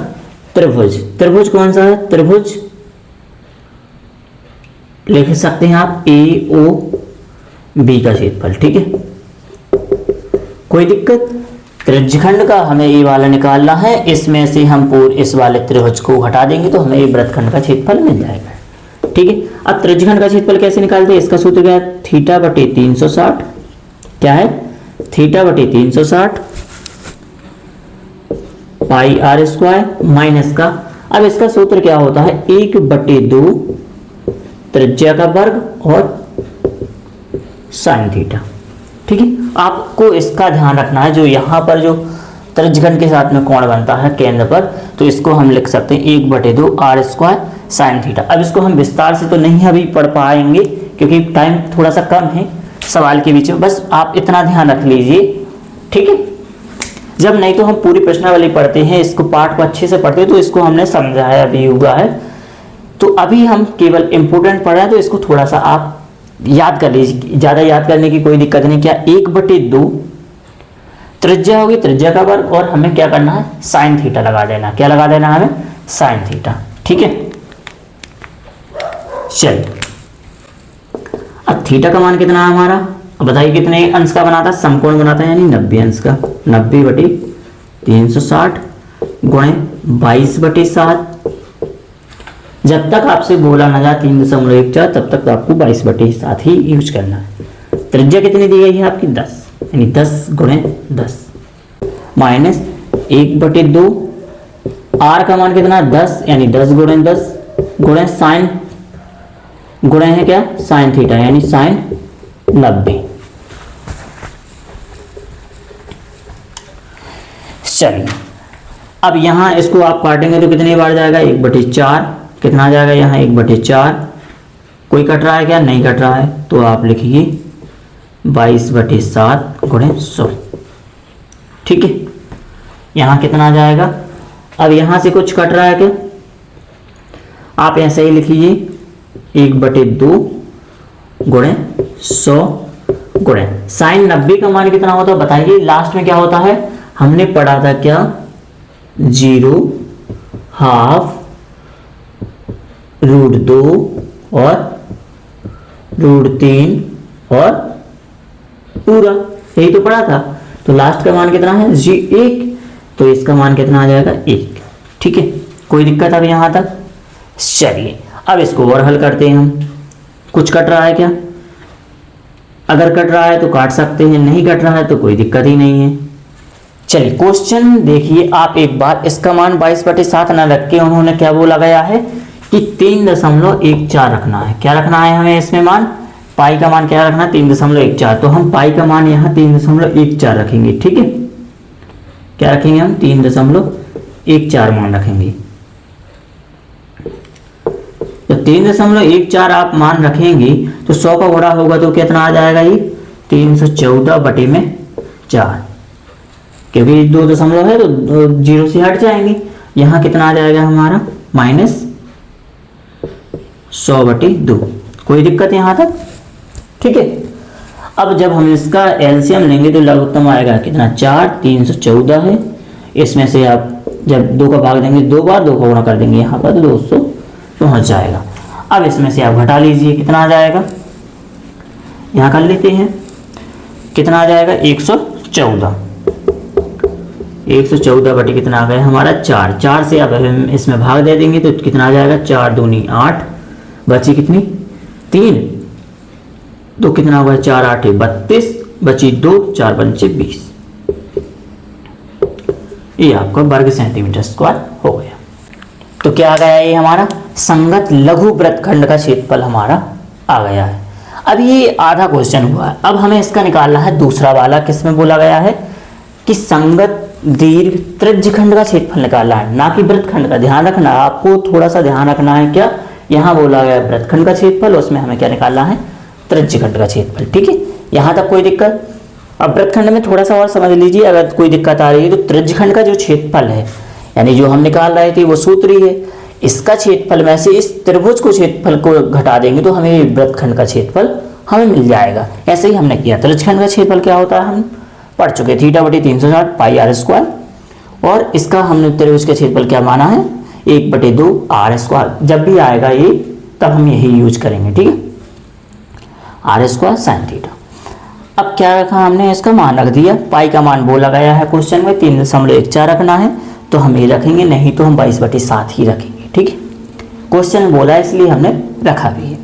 त्रिभुज। त्रिभुज कौन सा है, त्रिभुज लिख सकते हैं आप ए ओ बी का क्षेत्रफल, ठीक है, कोई दिक्कत। त्रिज्यखंड का हमें ये वाला निकालना है, इसमें से हम पूरे इस वाले त्रिभुज को हटा देंगे तो हमें ये वृत्तखंड का क्षेत्रफल मिल जाएगा, ठीक है। अब त्रिज्यखंड का क्षेत्रफल कैसे निकालते हैं, इसका सूत्र क्या है, थीटा बटे 360, क्या है, थीटा बटे 360 पाई आर स्क्वायर माइनस का, अब इसका सूत्र क्या होता है, 1/2 त्रिज्या का वर्ग और साइन थीटा, ठीक है। आपको इसका ध्यान रखना है, जो यहाँ पर जो त्रिज्यखंड के साथ में कोण बनता है केंद्र पर, तो इसको हम लिख सकते हैं 1/2 आर स्क्वायर साइन थीटा। अब इसको हम विस्तार से तो नहीं अभी पढ़ पाएंगे क्योंकि टाइम थोड़ा सा कम है सवाल के बीच में, बस आप इतना ध्यान रख लीजिए, ठीक है। जब नहीं तो हम पूरी प्रश्नावली पढ़ते हैं, इसको पाठ को अच्छे से पढ़ते हैं, तो इसको हमने समझाया भी हुआ है। तो अभी हम केवल इंपोर्टेंट पढ़ रहे हैं, तो इसको थोड़ा सा आप याद कर लीजिए, ज्यादा याद करने की कोई दिक्कत नहीं। क्या, 1/2 त्रिज्या होगी, त्रिज्या का वर्ग, और हमें क्या करना है, साइन थीटा लगा देना। क्या लगा देना हमें, साइन थीटा, ठीक है। चलिए अब थीटा का मान कितना है हमारा, अब बताइए कितने अंश का बनाता है, समकोण बनाता है, यानी 90 अंश का। 90/360 गुणे 22/7। जब तक आपसे बोला ना जाए 3.14, तब तक तो आपको 22/7 ही यूज करना है। त्रिज्या कितनी दी गई है आपकी, 10, यानी 10 गुणे 10 माइनस 1/2, आर का मान कितना, 10, यानी 10 गुणे 10 गुणे साइन, गुणे है क्या, साइन थीटा, यानी साइन 90। चलिए अब यहां इसको आप काटेंगे तो कितने बार जाएगा, 1/4, कितना आ जाएगा यहाँ, 1/4। कोई कट रहा है क्या, नहीं कट रहा है, तो आप लिखिए 22/7 गुणे 100, ठीक है। यहाँ कितना आ जाएगा, अब यहाँ से कुछ कट रहा है क्या, आप ऐसे ही लिखिए 1/2 गुणे 100 गुणे साइन 90 का मान कितना होता है बताइए। लास्ट में क्या होता है, हमने पढ़ा था क्या, 0, हाफ, √2 और √3 और पूरा, यही तो पढ़ा था। तो लास्ट का मान कितना है, 1, तो इसका मान कितना आ जाएगा, 1, ठीक है। कोई दिक्कत अब यहां तक। चलिए अब इसको और हल करते हैं हम। कुछ कट रहा है क्या, अगर कट रहा है तो काट सकते हैं, नहीं कट रहा है तो कोई दिक्कत ही नहीं है। चलिए क्वेश्चन देखिए आप एक बार, इसका मान 22/7 न रख के उन्होंने क्या बोला गया है कि 3.14 रखना है। क्या रखना है हमें इसमें मान, पाई का मान क्या रखना है, 3.14। तो हम पाई का मान यहाँ 3.14 रखेंगे, ठीक है। क्या रखेंगे हम, 3.14 मान रखेंगे। तो 3.14 आप मान रखेंगे तो 100 का गुणा होगा तो कितना आ जाएगा, ये 314/4, क्योंकि 2 दशमलव है तो 0 से हट जाएंगे। यहाँ कितना आ जाएगा हमारा -100/2। कोई दिक्कत यहाँ तक? ठीक है। अब जब हम इसका एलसीएम लेंगे तो लघुत्तम आएगा कितना, 4, 314 है। इसमें से आप जब 2 का भाग देंगे 2 बार, 2 का गुणा कर देंगे यहाँ पर तो 200 पहुँच जाएगा। अब इसमें से आप घटा लीजिए, कितना आ जाएगा, यहाँ कर लेते हैं, कितना आ जाएगा 114। 114 बटे कितना आ गया हमारा 4। 4 से अब हम इसमें भाग दे देंगे तो कितना आ जाएगा, 4 दूनी 8, बची कितनी 3, तो कितना हुआ 4 8 32, बची 2, 4 पंचे 20। ये आपका वर्ग सेंटीमीटर स्क्वायर हो गया। तो क्या आ गया, ये हमारा संगत लघु वृत्तखंड का क्षेत्रफल हमारा आ गया है। अब ये आधा क्वेश्चन हुआ है। अब हमें इसका निकालना है दूसरा वाला, किसमें बोला गया है कि संगत दीर्घ त्रिज्यखंड का क्षेत्रफल निकालना है, ना कि वृत्तखंड का। ध्यान रखना, आपको थोड़ा सा ध्यान रखना है। क्या यहाँ बोला गया वृत्तखंड का क्षेत्रफल, उसमें हमें क्या निकालना है, त्रिज्यखंड का क्षेत्रफल। ठीक है, यहाँ तक कोई दिक्कत? अब वृत्तखंड में थोड़ा सा और समझ लीजिए, अगर कोई दिक्कत आ रही है तो त्रिज्यखंड का जो क्षेत्रफल है, यानी जो हम निकाल रहे थे वो सूत्र ही है, इसका क्षेत्रफल में से इस त्रिभुज को क्षेत्रफल को घटा देंगे तो हमें वृत्तखंड का क्षेत्रफल हमें मिल जाएगा। ऐसे ही हमने किया। त्रिज्यखंड का क्षेत्रफल क्या होता है हम पढ़ चुके, θ/360 πr², और इसका हमने त्रिभुज का क्षेत्रफल क्या माना है, 1/2 r²। जब भी आएगा ये तब हम यही यूज करेंगे। ठीक है, r² sin θ। अब क्या रखा हमने, इसका मान रख दिया। पाई का मान बोला गया है क्वेश्चन में 3.14 रखना है तो हम ये रखेंगे, नहीं तो हम 22/7 ही रखेंगे। ठीक है, क्वेश्चन में बोला है इसलिए हमने रखा भी है।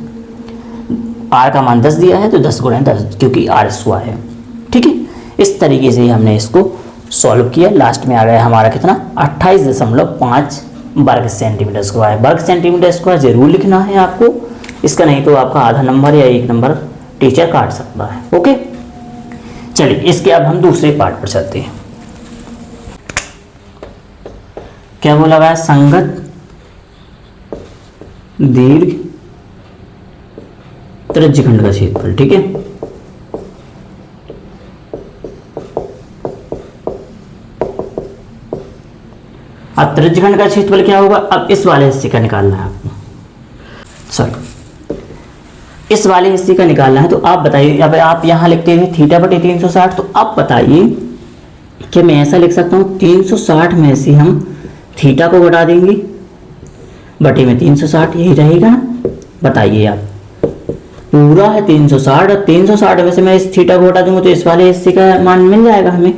r का मान 10 दिया है तो 10 × 10, क्योंकि r² है। ठीक है, इस तरीके से हमने इसको सॉल्व किया। लास्ट में आ गया हमारा कितना, 28.5 वर्ग सेंटीमीटर स्क्वायर। वर्ग सेंटीमीटर स्क्वायर जरूर लिखना है आपको, इसका नहीं तो आपका आधा नंबर या 1 नंबर टीचर काट सकता है। ओके, चलिए इसके अब हम दूसरे पार्ट पर चलते हैं। क्या बोला गया, संगत दीर्घ त्रिज्यखंड का क्षेत्रफल। ठीक है, अब त्रिज्यखंड का क्षेत्रफल क्या होगा, अब इस वाले हिस्से का निकालना है आपको, सॉरी इस वाले हिस्से का निकालना है। तो आप बताइए, अब आप यहाँ लिखते थे θ/360, तो आप बताइए कि मैं ऐसा लिख सकता हूँ 360 में से हम थीटा को घटा देंगे, बटे में 360, यही रहेगा ना। बताइए आप, पूरा है 360 और 360 में से मैं इस थीटा को घटा दूंगा तो इस वाले हिस्से का मान मिल जाएगा हमें।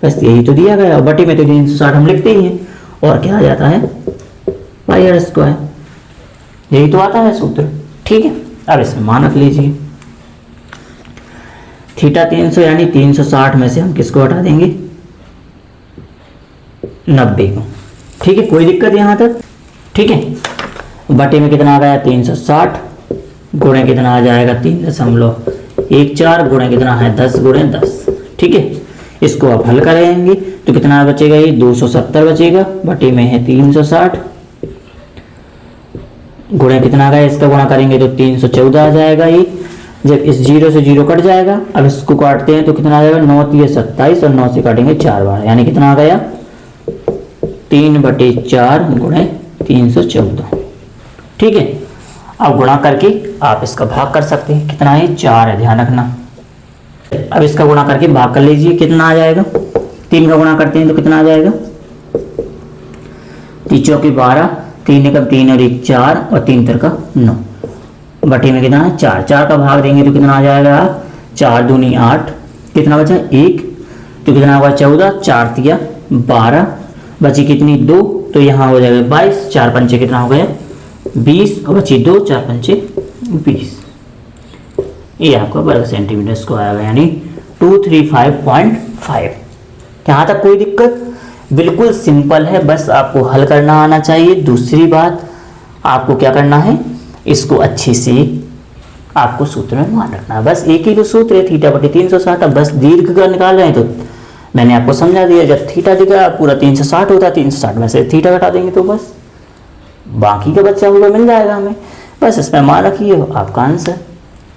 बस यही तो दिया गया, और बटे में तो 360 हम लिखते ही हैं, और क्या आ जाता है πr², यही तो आता है सूत्र। ठीक है, अब इसमें मान रख लीजिए, थीटा 300 यानी 360 में से हम किसको हटा देंगे, 90 को। ठीक है, कोई दिक्कत यहाँ तक? ठीक है, बटे में कितना आ गया 360, गुणे कितना आ जाएगा 3.14, गुणे कितना है 10 × 10। ठीक है, इसको आप हल करेंगे तो कितना बचेगा, ये 270 बचेगा, बटे में है 360, गुणे कितना आ गया, इसका गुणा करेंगे तो 314 आ जाएगा। ये जब इस 0 से 0 कट जाएगा, अब इसको काटते हैं तो कितना आ जाएगा, 9 × 27 और 9 से काटेंगे 4 बार, यानी कितना आ गया 3/4 गुणे 314। ठीक है, अब गुणा करके आप इसका भाग कर सकते हैं, कितना है 4 है, ध्यान रखना। अब इसका गुणा करके भाग कर लीजिए, कितना आ जाएगा, 3 का गुणा करते हैं तो कितना आ जाएगा, 3 × 4 = 12, 3 × 3 और 1 4 और 3 × 3 9, बटे में कितना है 4, 4 का भाग देंगे तो कितना आ जाएगा, 4 दूनी 8, कितना बचा 1, तो कितना होगा 14, 4 × 3 12, बची कितनी 2, तो यहाँ हो जाएगा 22, 4 पंचे कितना हो गया 20, और बची 2, 4 पंचे 20। ये आपका वर्ग सेंटीमीटर स्क्वायर आएगा, यानी 235.5। यहाँ तक कोई दिक्कत? बिल्कुल सिंपल है, बस आपको हल करना आना चाहिए। दूसरी बात, आपको क्या करना है, इसको अच्छे से आपको सूत्र में मान रखना है। बस एक ही तो सूत्र है, θ/360। अब बस दीर्घ का निकाल रहे हैं तो मैंने आपको समझा दिया, जब थीटा दिखा पूरा 360 होता है, 360 में से थीटा घटा देंगे तो बस बाकी का बच्चा हुआ मिल जाएगा हमें। बस इसमें मान रखिए, आपका आंसर।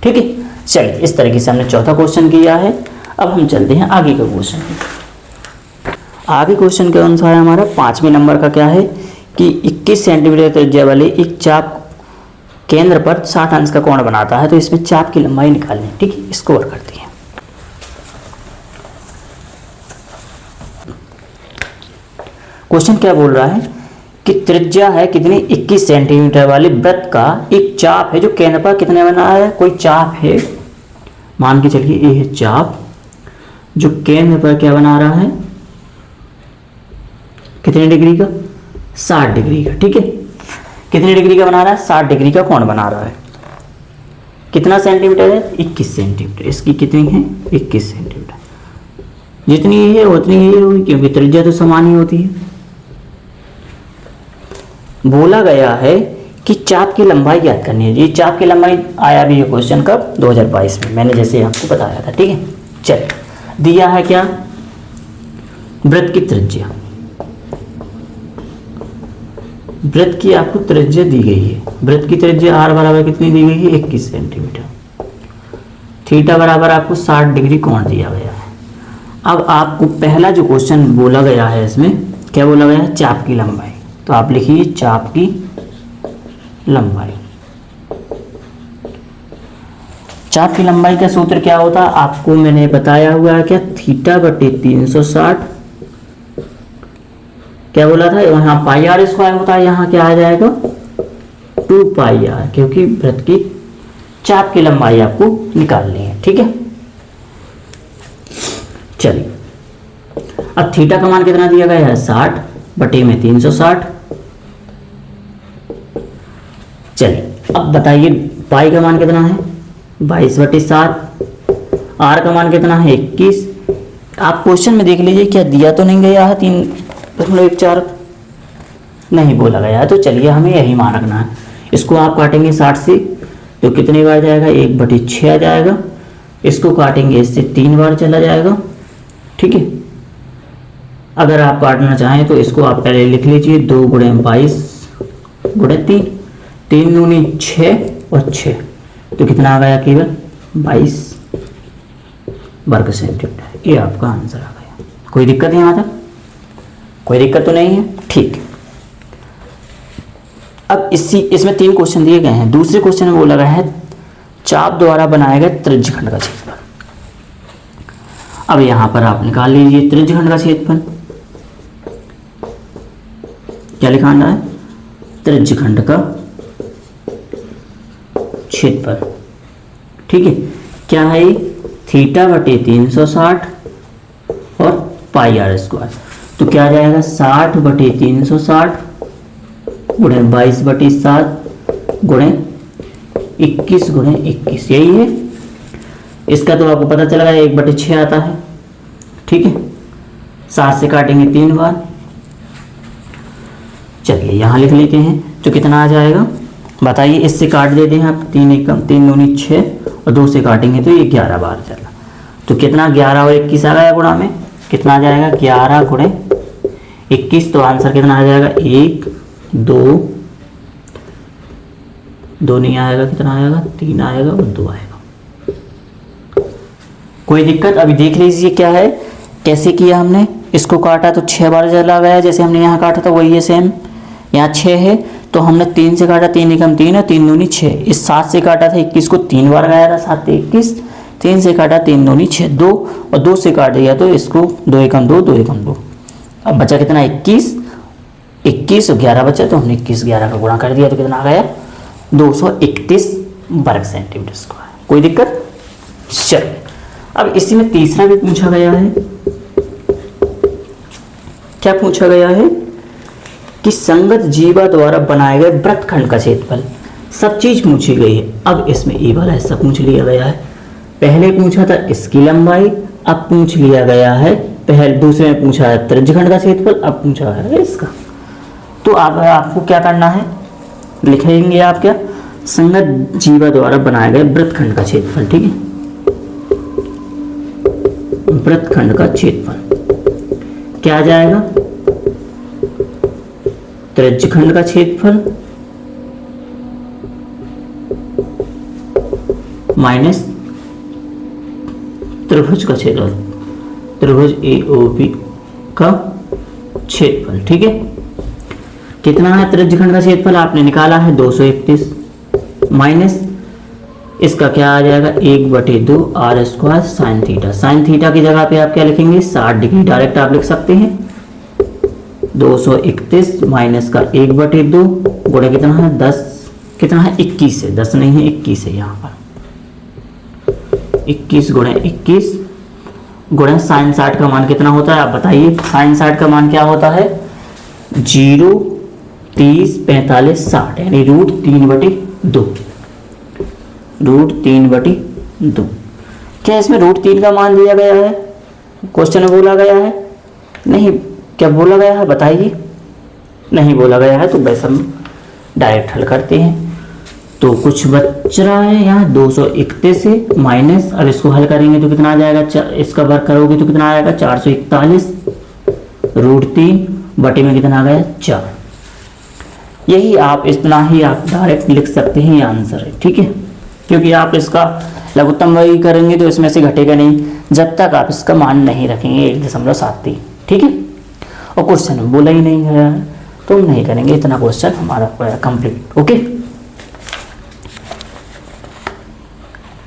ठीक है, चलिए, इस तरीके से हमने चौथा क्वेश्चन किया है। अब हम चलते हैं आगे के क्वेश्चन पे। आगे क्वेश्चन के अनुसार हमारा 5वें नंबर का क्या है कि 21 सेंटीमीटर त्रिज्या वाले एक चाप केंद्र पर 60 अंश का कोण बनाता है, तो इसमें चाप की लंबाई निकालनी है। ठीक है, इसको और करते हैं। क्वेश्चन क्या बोल रहा है कि त्रिज्या है कितनी 21 सेंटीमीटर वाले वृत्त का एक चाप है जो केंद्र पर कितने बना है। कोई चाप है, मान के चलिए ये है चाप जो केंद्र पर क्या बना रहा है, कितने डिग्री का, 60 डिग्री का। ठीक है, कितने डिग्री का बना रहा है, 60 डिग्री का कोण बना रहा है। कितना सेंटीमीटर है, 21 सेंटीमीटर। इसकी कितनी है, 21 सेंटीमीटर। जितनी है उतनी ही होगी क्योंकि त्रिज्या तो समान ही होती है। बोला गया है कि चाप की लंबाई ज्ञात करनी है। ये चाप की लंबाई आया भी ये क्वेश्चन कब, 2022 में, मैंने जैसे आपको बताया था। ठीक है, चलिए, दिया है क्या, वृत्त की त्रिज्या। वृत्त की आपको त्रिज्या दी गई है। वृत्त की त्रिज्या आर बराबर कितनी दी गई है, 21 सेंटीमीटर। थीटा बराबर आपको 60 डिग्री कोण दिया गया है। अब आपको पहला जो क्वेश्चन बोला गया है, इसमें क्या बोला गया है, चाप की लंबाई। तो आप लिखिए चाप की लंबाई। चाप की लंबाई का सूत्र क्या होता है, आपको मैंने बताया हुआ है क्या, थीटा बटे 360। क्या बोला था, वहां पाई आर स्क्वायर होता है, यहाँ क्या आ जाएगा 2 पाई आर, क्योंकि वृत्त की चाप की लंबाई आपको निकालनी है। ठीक है, चलिए, अब थीटा का मान कितना दिया गया है, 60 बटे में 360। चलिए, अब बताइए पाई का मान कितना है, 22 बटे 7। आर का मान कितना है, 21। आप क्वेश्चन में देख लीजिए क्या दिया तो नहीं गया है 3.14, नहीं बोला गया है। तो चलिए, हमें यही मान रखना है। इसको आप काटेंगे 60 से तो कितनी बार जाएगा, 1/6 आ जाएगा। इसको काटेंगे इससे 3 बार चला जाएगा। ठीक है, अगर आप काटना चाहें तो इसको आप पहले लिख लीजिए, 2 × 22 × 3, 3 दूनी 6 और 6, तो कितना आ गया, केवल 22 वर्ग सेंटीमीटर। ये आपका आंसर आ गया। कोई दिक्कत है यहाँ तक, कोई दिक्कत तो नहीं है। ठीक, अब इसमें 3 क्वेश्चन दिए गए हैं। दूसरे क्वेश्चन में बोला गया है चाप द्वारा बनाए गए त्रिज्यखंड का क्षेत्रफल। अब यहां पर आप निकाल लीजिए त्रिज्यखंड का क्षेत्रफल। क्या लिखाना है, त्रिज्यखंड का क्षेत्रफल। ठीक है, क्या है, थीटा बटे 360 और पाई आर स्क्वायर। तो क्या आ जाएगा, 60 बटे 360 गुणे 22 बटे 7 गुणे 21 गुणे 21, यही है। इसका तो आपको पता चला गया 1/6 आता है। ठीक है, 7 से काटेंगे 3 बार। चलिए यहाँ लिख लेते हैं, तो कितना आ जाएगा बताइए। इससे काट देते हैं आप, 3 एकम 3 दूनी 6 और 2 से काटेंगे तो ये 11 बार चला। तो कितना, 11 और 21 आ गया गुणा में, कितना आ जाएगा 11 गुणे 21। तो आंसर कितना आ जाएगा, 1 2 2 नहीं आएगा, कितना आएगा, 3 आएगा और 2 आएगा। कोई दिक्कत, अभी देख लीजिए क्या है, कैसे किया हमने। इसको काटा तो 6 बार चला गया, जैसे हमने यहाँ काटा था वही है सेम। यहाँ 6 है तो हमने 3 से काटा, 3 एकम 3 और 3 दूनी 6। इस 7 से काटा था 21 को 3 बार गया था, 7 21। 3 से काटा 3 दूनी 6, 2 और 2 से काट दिया तो इसको 2 एकम 2 2 एकम 2। अब बचा कितना, 21 21 और 11 बचा, तो हमने 21 11 का गुणा कर दिया तो कितना आ गया, 231 वर्ग सेंटीमीटर स्क्वायर। कोई दिक्कत। चलिए, अब इसी में तीसरा भी पूछा गया है। क्या पूछा गया है कि संगत जीवा द्वारा बनाए गए वृत्तखंड का क्षेत्रफल। सब चीज पूछी गई है। अब इसमें ये वाला हिस्सा पूछ लिया गया है। पहले पूछा था इसकी लंबाई, अब पूछ लिया गया है, पहले दूसरे में पूछा है त्रिज्यखंड का क्षेत्रफल, अब पूछा है इसका। तो अब आपको क्या करना है, लिखेंगे आप क्या, संगत जीवा द्वारा बनाए गए वृत्तखंड का क्षेत्रफल। ठीक है, वृत्तखंड का क्षेत्रफल क्या आ जाएगा, त्रिज्यखंड का क्षेत्रफल माइनस त्रिभुज का क्षेत्रफल, त्रिभुज AOB का क्षेत्रफल। ठीक है, कितना है त्रिज्यखंड का क्षेत्रफल आपने निकाला है 231 माइनस इसका क्या आ जाएगा 1/2 r² sine theta. Sine theta की जगह पे आप क्या लिखेंगे 60 डिग्री, डायरेक्ट आप लिख सकते हैं 231 माइनस का 1/2 गुणा कितना है 10, कितना है 21 है, 10 नहीं है 21 है यहाँ पर 21 गुणा 21 गुणा साइन 60 का मान कितना होता है आप बताइए। साइन 60 का मान क्या होता है 0, 30, 45, 60 यानी √3/2, √3/2। क्या इसमें √3 का मान दिया गया है, क्वेश्चन में बोला गया है? नहीं, क्या बोला गया है बताइए? नहीं बोला गया है, तो वैसे हम डायरेक्ट हल करते हैं। तो कुछ बच रहा है यहाँ 231 है माइनस, अब इसको हल करेंगे तो कितना आ जाएगा, इसका वर्ग करोगे तो कितना आएगा 441 √3 बटे में कितना आ गया 4। यही आप इतना ही आप डायरेक्ट लिख सकते हैं, ये आंसर है। ठीक है, क्योंकि आप इसका लघुत्तम वही करेंगे तो इसमें से घटेगा नहीं जब तक आप इसका मान नहीं रखेंगे 1.73। ठीक है, और क्वेश्चन में बोला ही नहीं है तो हम नहीं करेंगे, इतना क्वेश्चन हमारा कंप्लीट। ओके,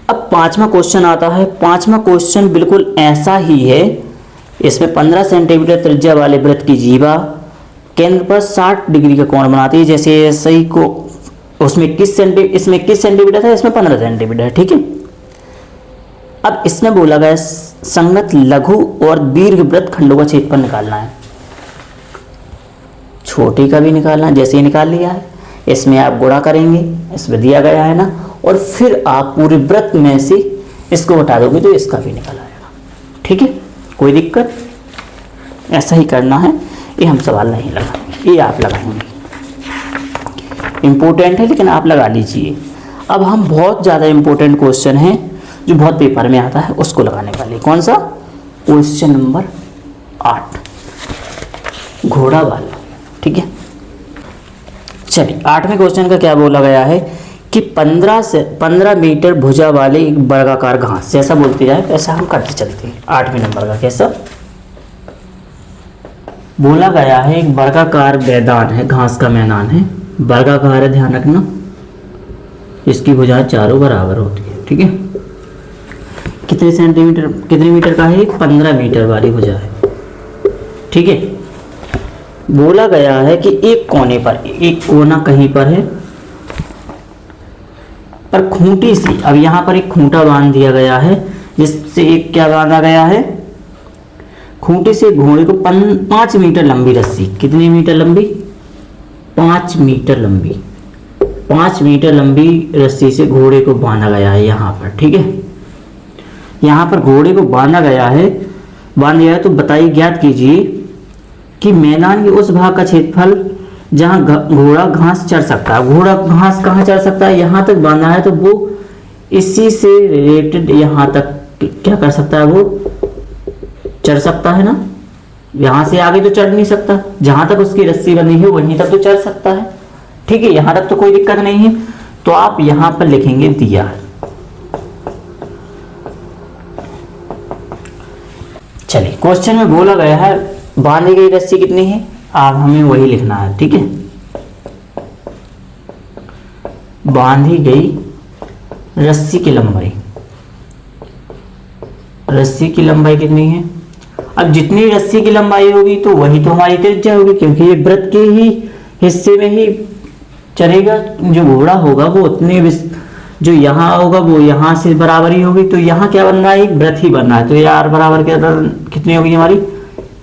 अब 5वां क्वेश्चन आता है। 5वां क्वेश्चन बिल्कुल ऐसा ही है। इसमें 15 सेंटीमीटर त्रिज्या वाले वृत्त की जीवा केंद्र पर 60 डिग्री का कोण बनाती है। जैसे सही को उसमें 21 सेंटीमीटर, इसमें 21 सेंटीमीटर था, इसमें 15 सेंटीमीटर। ठीक है, अब इसमें बोला गया संगत लघु और दीर्घ वृत्त खंडों का क्षेत्रफल निकालना है। छोटे का भी निकालना है, जैसे ही निकाल लिया है इसमें आप गुणा करेंगे, इसमें दिया गया है ना, और फिर आप पूरे वृत्त में से इसको हटा दोगे तो इसका भी निकल आएगा। ठीक है, कोई दिक्कत? ऐसा ही करना है, ये हम सवाल नहीं लगाएंगे, ये आप लगाएंगे। इम्पोर्टेंट है लेकिन आप लगा लीजिए। अब हम बहुत ज़्यादा इम्पोर्टेंट क्वेश्चन है जो बहुत पेपर में आता है उसको लगाने वाले। कौन सा? क्वेश्चन नंबर 8 घोड़ा वाला। ठीक है, चलिए 8वें क्वेश्चन का क्या बोला गया है कि 15 मीटर भुजा वाले एक वर्गाकार घास, जैसा बोलते जाए वैसा हम करते चलते हैं। 8वें नंबर का कैसा बोला गया है, एक वर्गाकार मैदान है, घास का मैदान है, वर्गाकार है, ध्यान रखना। इसकी भुजा चारों बराबर होती है। ठीक है, कितने सेंटीमीटर कितने मीटर का है? 15 मीटर वाली भुजा है। ठीक है, बोला गया है कि एक कोने पर, एक कोना कहीं पर है पर खूंटी सी, अब यहाँ पर एक खूंटा बांध दिया गया है जिससे एक क्या बांधा गया है, खूंटी से घोड़े को 5 मीटर लंबी रस्सी, कितनी मीटर लंबी? 5 मीटर लंबी, 5 मीटर लंबी रस्सी से घोड़े को बांधा गया है यहाँ पर। ठीक है, यहाँ पर घोड़े को बांधा गया है, बांध दिया है। तो बताइए, ज्ञात कीजिए कि मैदान के उस भाग का क्षेत्रफल जहाँ घोड़ा घास चर सकता है। घोड़ा घास कहाँ चर सकता है? यहाँ तक बांधा है तो वो इसी से रिलेटेड यहाँ तक क्या कर सकता है, वो चर सकता है ना। यहाँ से आगे तो चढ़ नहीं सकता, जहाँ तक उसकी रस्सी बनी है वहीं तक तो चढ़ सकता है। ठीक है, यहाँ तक तो कोई दिक्कत नहीं है। तो आप यहाँ पर लिखेंगे दिया है। चलिए, क्वेश्चन में बोला गया है बांधी गई रस्सी कितनी है, आप हमें वही लिखना है। ठीक है, बांधी गई रस्सी की लंबाई, रस्सी की लंबाई कितनी है? अब जितनी रस्सी की लंबाई होगी तो वही तो हमारी त्रिज्या होगी, क्योंकि ये वृत्त के ही हिस्से में ही चलेगा। जो घोड़ा होगा वो उतने, जो यहाँ होगा वो यहाँ से बराबर ही होगी। तो यहाँ क्या बन रहा है, एक वृत्त ही बन रहा है। तो यार बराबर कितनी होगी हमारी?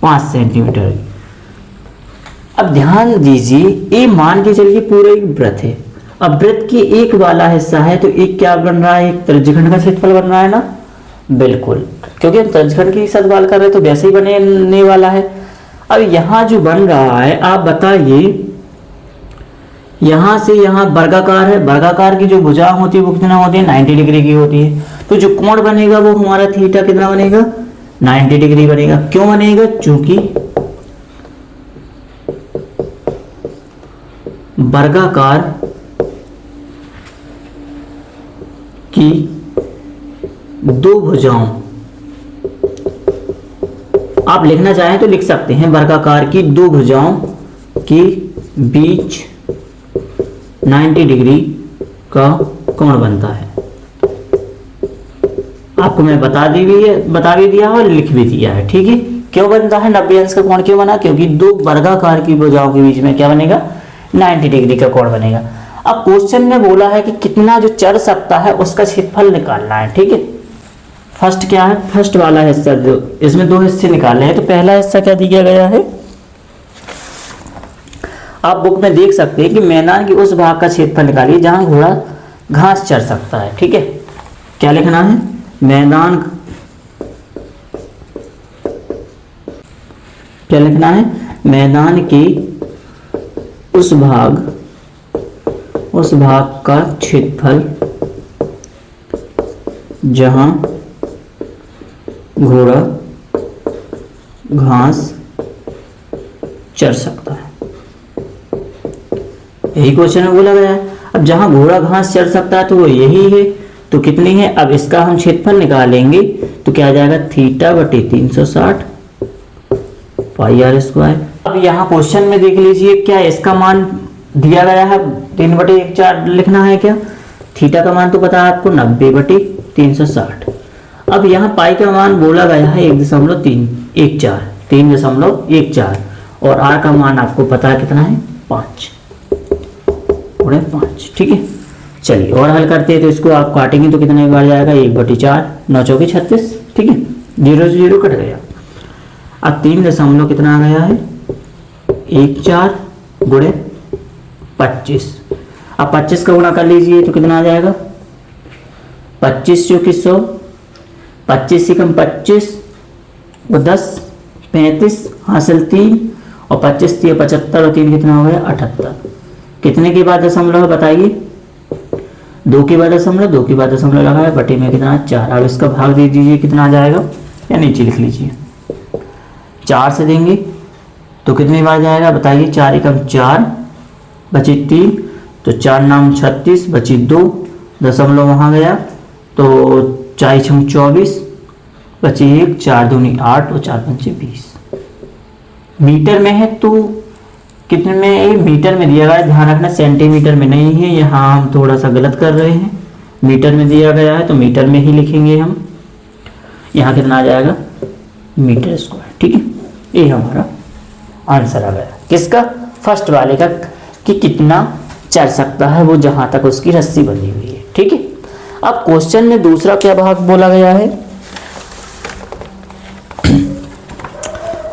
5 सेंटीमीटर। अब ध्यान दीजिए, ये मान के चलिए पूरा एक वृत्त है। अब वृत्त की एक वाला हिस्सा है तो एक क्या बन रहा है, एक त्रिज्यखंड का क्षेत्रफल बन रहा है ना। बिल्कुल, क्योंकि हम त्रिज्यखंड की सवाल कर रहे हैं तो वैसे ही बनने वाला है। अब यहाँ जो बन रहा है, आप बताइए, यहाँ से यहाँ वर्गाकार है, वर्गाकार की जो भुजा होती है वो कितना होती है? 90 डिग्री की होती है। तो जो कोण बनेगा वो हमारा थीटा कितना बनेगा? 90 डिग्री बनेगा। क्यों बनेगा? चूंकि वर्गाकार की दो भुजाओं आप लिखना चाहें तो लिख सकते हैं, वर्गाकार की दो भुजाओं के बीच 90 डिग्री का कोण बनता है। आपको मैं बता भी दिया और लिख भी दिया है, ठीक है। क्यों बनता है 90 अंश का कोण क्यों बना? क्योंकि दो वर्गाकार की भुजाओं के बीच में क्या बनेगा? 90 डिग्री का कोण बनेगा। अब क्वेश्चन में बोला है कि कितना जो चढ़ सकता है उसका क्षेत्रफल निकालना है, ठीक है। फर्स्ट क्या है? फर्स्ट वाला हिस्सा, जो इसमें दो हिस्से निकालने हैं, तो पहला हिस्सा क्या दिया गया है? आप बुक में देख सकते हैं कि मैदान के उस भाग का क्षेत्रफल निकालिए जहां घोड़ा घास चढ़ सकता है, ठीक है। क्या लिखना है? मैदान, क्या लिखना है? मैदान के उस भाग का क्षेत्रफल जहां घोड़ा घास चढ़ सकता है, यही क्वेश्चन में बोला गया है। अब जहां घोड़ा घास चढ़ सकता है तो वो यही है, तो कितनी है? अब इसका हम क्षेत्रफल निकालेंगे तो क्या आ जाएगा? थीटा बटे 360 पाई आर स्क्वायर। अब यहाँ क्वेश्चन में देख लीजिए, क्या इसका मान दिया गया है? 3/1/4 लिखना है क्या? थीटा का मान तो पता है आपको, 90/360। अब यहाँ पाई का मान बोला गया है 3.14, और आर का मान आपको पता है कितना है? 5, ठीक है। चलिए और हल करते हैं, तो इसको आप काटेंगे तो कितने बार जाएगा? 1/4, 9 चौके 36, ठीक है। 0 से 0 कट गया। अब 3 कितना आ गया है? 14 गुणे 25। अब 25 का गुणा कर लीजिए तो कितना आ जाएगा? 25 चौके 100, 25 से कम 25 वो 10, 35 हासिल 3, और 25 3 75 और 3 कितना हो गया? 78। कितने के बाद दशमलव है बताइए? 2 के बाद दशमलव लगाया, बटे में कितना? 4। अब इसका भाग दे दीजिए, कितना आ जाएगा? या नीचे लिख लीजिए। 4 से देंगे तो कितनी बार जाएगा बताइए? 4 एकम 4, बचे 3, तो 4 नाम 36, बची 2, दशमलव वहाँ गया तो 4 छम 24, बची 1, 4 दूनी 8 और 4 पंचे 20। मीटर में है तो कितने में? मीटर में दिया गया है, ध्यान रखना सेंटीमीटर में नहीं है, यहाँ हम थोड़ा सा गलत कर रहे हैं। मीटर में दिया गया है तो मीटर में ही लिखेंगे हम। यहाँ कितना आ जाएगा? मीटर स्क्वायर, ठीक है। ये हमारा आंसर आ गया किसका? फर्स्ट वाले का, कि कितना चढ़ सकता है वो जहां तक उसकी रस्सी बंधी हुई है, ठीक है। अब क्वेश्चन में दूसरा क्या भाग बोला गया है?